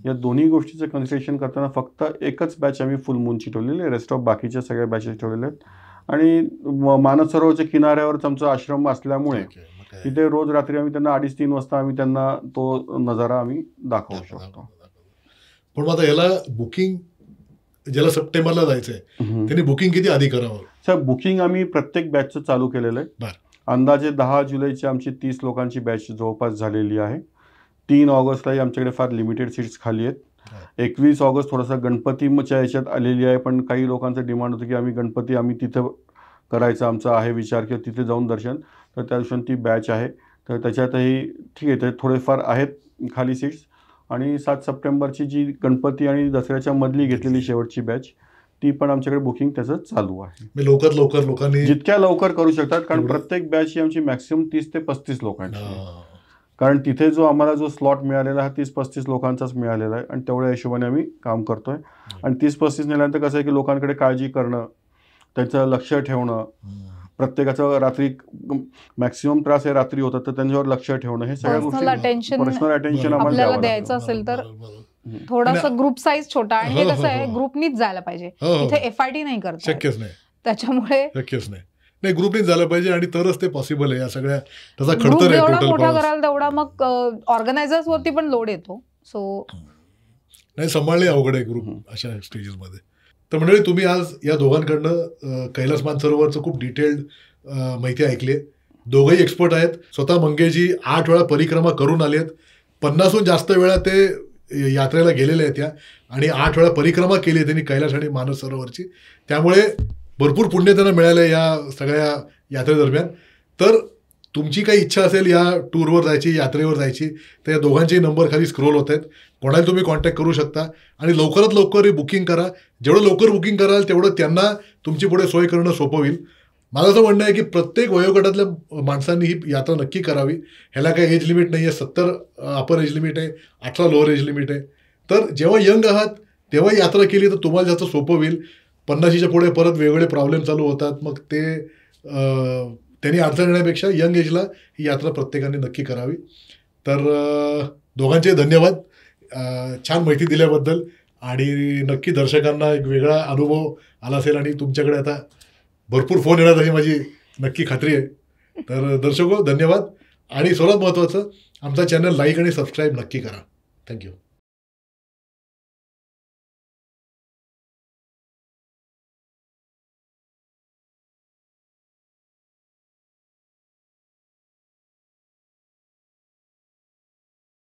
या दोन्ही गोष्टीचं कन्सिडरेशन करताना फक्त एकच बॅच आम्ही फुल मूनची ठेवलेली आहे. रेस्ट ऑफ बाकीच्या सगळ्या बॅचेस ठेवलेल्या आहेत. आणि मानस सरोवरच्या किनाऱ्यावरच आमचा आश्रम असल्यामुळे तिथे रोज रात्री आम्ही त्यांना 2:30-3 वाजता आम्ही त्यांना तो नजारा आम्ही दाखवू शकतो. पण आता याला बुकिंग ज्याला सप्टेंबरला जायचंय त्यांनी बुकिंग किती आधी करावं? सर बुकिंग आम्ही प्रत्येक बॅचचं चालू केलेलं आहे. अंदाजे 10 जुलैची आमची 30 लोकांची बॅच जवळपास झालेली आहे. 3 ऑगस्टलाही आमच्याकडे फार लिमिटेड सीट्स खाली आहेत. 21 ऑगस्ट थोडासा गणपतीच्या याच्यात आलेली आहे, पण काही लोकांचं डिमांड होतं की आम्ही गणपती तिथं करायचा आमचा आहे विचार किंवा तिथे जाऊन दर्शन, तर त्या दिवशी ती बॅच आहे. तर त्याच्यातही ठीक आहे, ते थोडेफार आहेत खाली सीट्स. आणि 7 सप्टेंबरची जी गणपती आणि दसऱ्याच्या मधली घेतलेली शेवटची बॅच ती पण आमच्याकडे बुकिंग त्याचं चालू आहे. लवकर लोकांनी जितक्या लवकर करू शकतात, कारण प्रत्येक बॅच ही आमची मॅक्सिमम 30 ते 35 लोकांची, कारण तिथे जो आम्हाला जो स्लॉट मिळालेला हा 30-35 लोकांचाच मिळालेला आहे आणि तेवढ्या हिशोबाने आम्ही काम करतोय. आणि 30-35 नेल्यानंतर कसं आहे की लोकांकडे काळजी करणं, त्याचं लक्ष ठेवणं, प्रत्येकाचं रात्री मॅक्सिमम त्रास हे रात्री होतात तर त्यांच्यावर लक्ष ठेवणं, हे सगळ्या गोष्टी पर्सनल अटेन्शन आम्हाला द्यायचं असेल तर थोडासा ग्रुप साईज छोटा. आणि हे कसं आहे ग्रुपनीच जायला पाहिजे, इथे FIT नाही करत, शक्यच नाही, त्याच्यामुळे शक्यच नाही. ग्रुपनीच झालं पाहिजे आणि तरच ते पॉसिबल आहे. या सगळ्या त्याचा खर्च ग्रुप जेवढा मोठा कराल तेवढा मग ऑर्गनायझर्स वरती पण लोड येतो. सो नाही, सांभाळणे अवघड आहे ग्रुप अशा स्टेजेस मध्ये. तर मंडळी, तुम्ही आज या दोघांकडनं कैलास मानसरोवरचं खूप डिटेल्ड माहिती ऐकली. दोघंही एक्सपर्ट आहेत. स्वतः मंगेशजी 8 वेळा परिक्रमा करून आले आहेत. 50हून जास्त वेळा ते यात्रेला गेलेले आहेत आणि 8 वेळा परिक्रमा केली आहे त्यांनी कैलास आणि मानस सरोवरची. त्यामुळे भरपूर पुण्य त्यांना मिळालं या सगळ्या यात्रेदरम्यान. तर तुमची काही इच्छा असेल या टूरवर जायची, यात्रेवर जायची, तर या दोघांचेही नंबर खाली स्क्रोल होत आहेत. कोणाला तुम्ही कॉन्टॅक्ट करू शकता आणि लवकरात लवकर बुकिंग करा. जेवढं लवकर बुकिंग कराल तेवढं त्यांना तुमची पुढे सोय करणं सोपं होईल. माझं असं म्हणणं आहे की प्रत्येक वयोगटातल्या माणसांनी ही यात्रा नक्की करावी. ह्याला काही एज लिमिट नाही आहे. 70 अपर एज लिमिट आहे, 18 लोअर एज लिमिट आहे. तर जेव्हा यंग आहात तेव्हा यात्रा केली तर तुम्हाला जास्त सोपं होईल. 50च्या पुढे परत वेगवेगळे प्रॉब्लेम चालू होतात, मग ते त्यांनी अडचण येण्यापेक्षा यंग एजला ही यात्रा प्रत्येकाने नक्की करावी. तर दोघांचे धन्यवाद छान माहिती दिल्याबद्दल. आणि नक्की दर्शकांना एक वेगळा अनुभव आला असेल आणि तुमच्याकडे आता भरपूर फोन येणार अशी माझी नक्की खात्री आहे. तर दर्शको, धन्यवाद. आणि सर्वात महत्त्वाचं आमचा चॅनल लाईक आणि सबस्क्राईब नक्की करा. थँक्यू.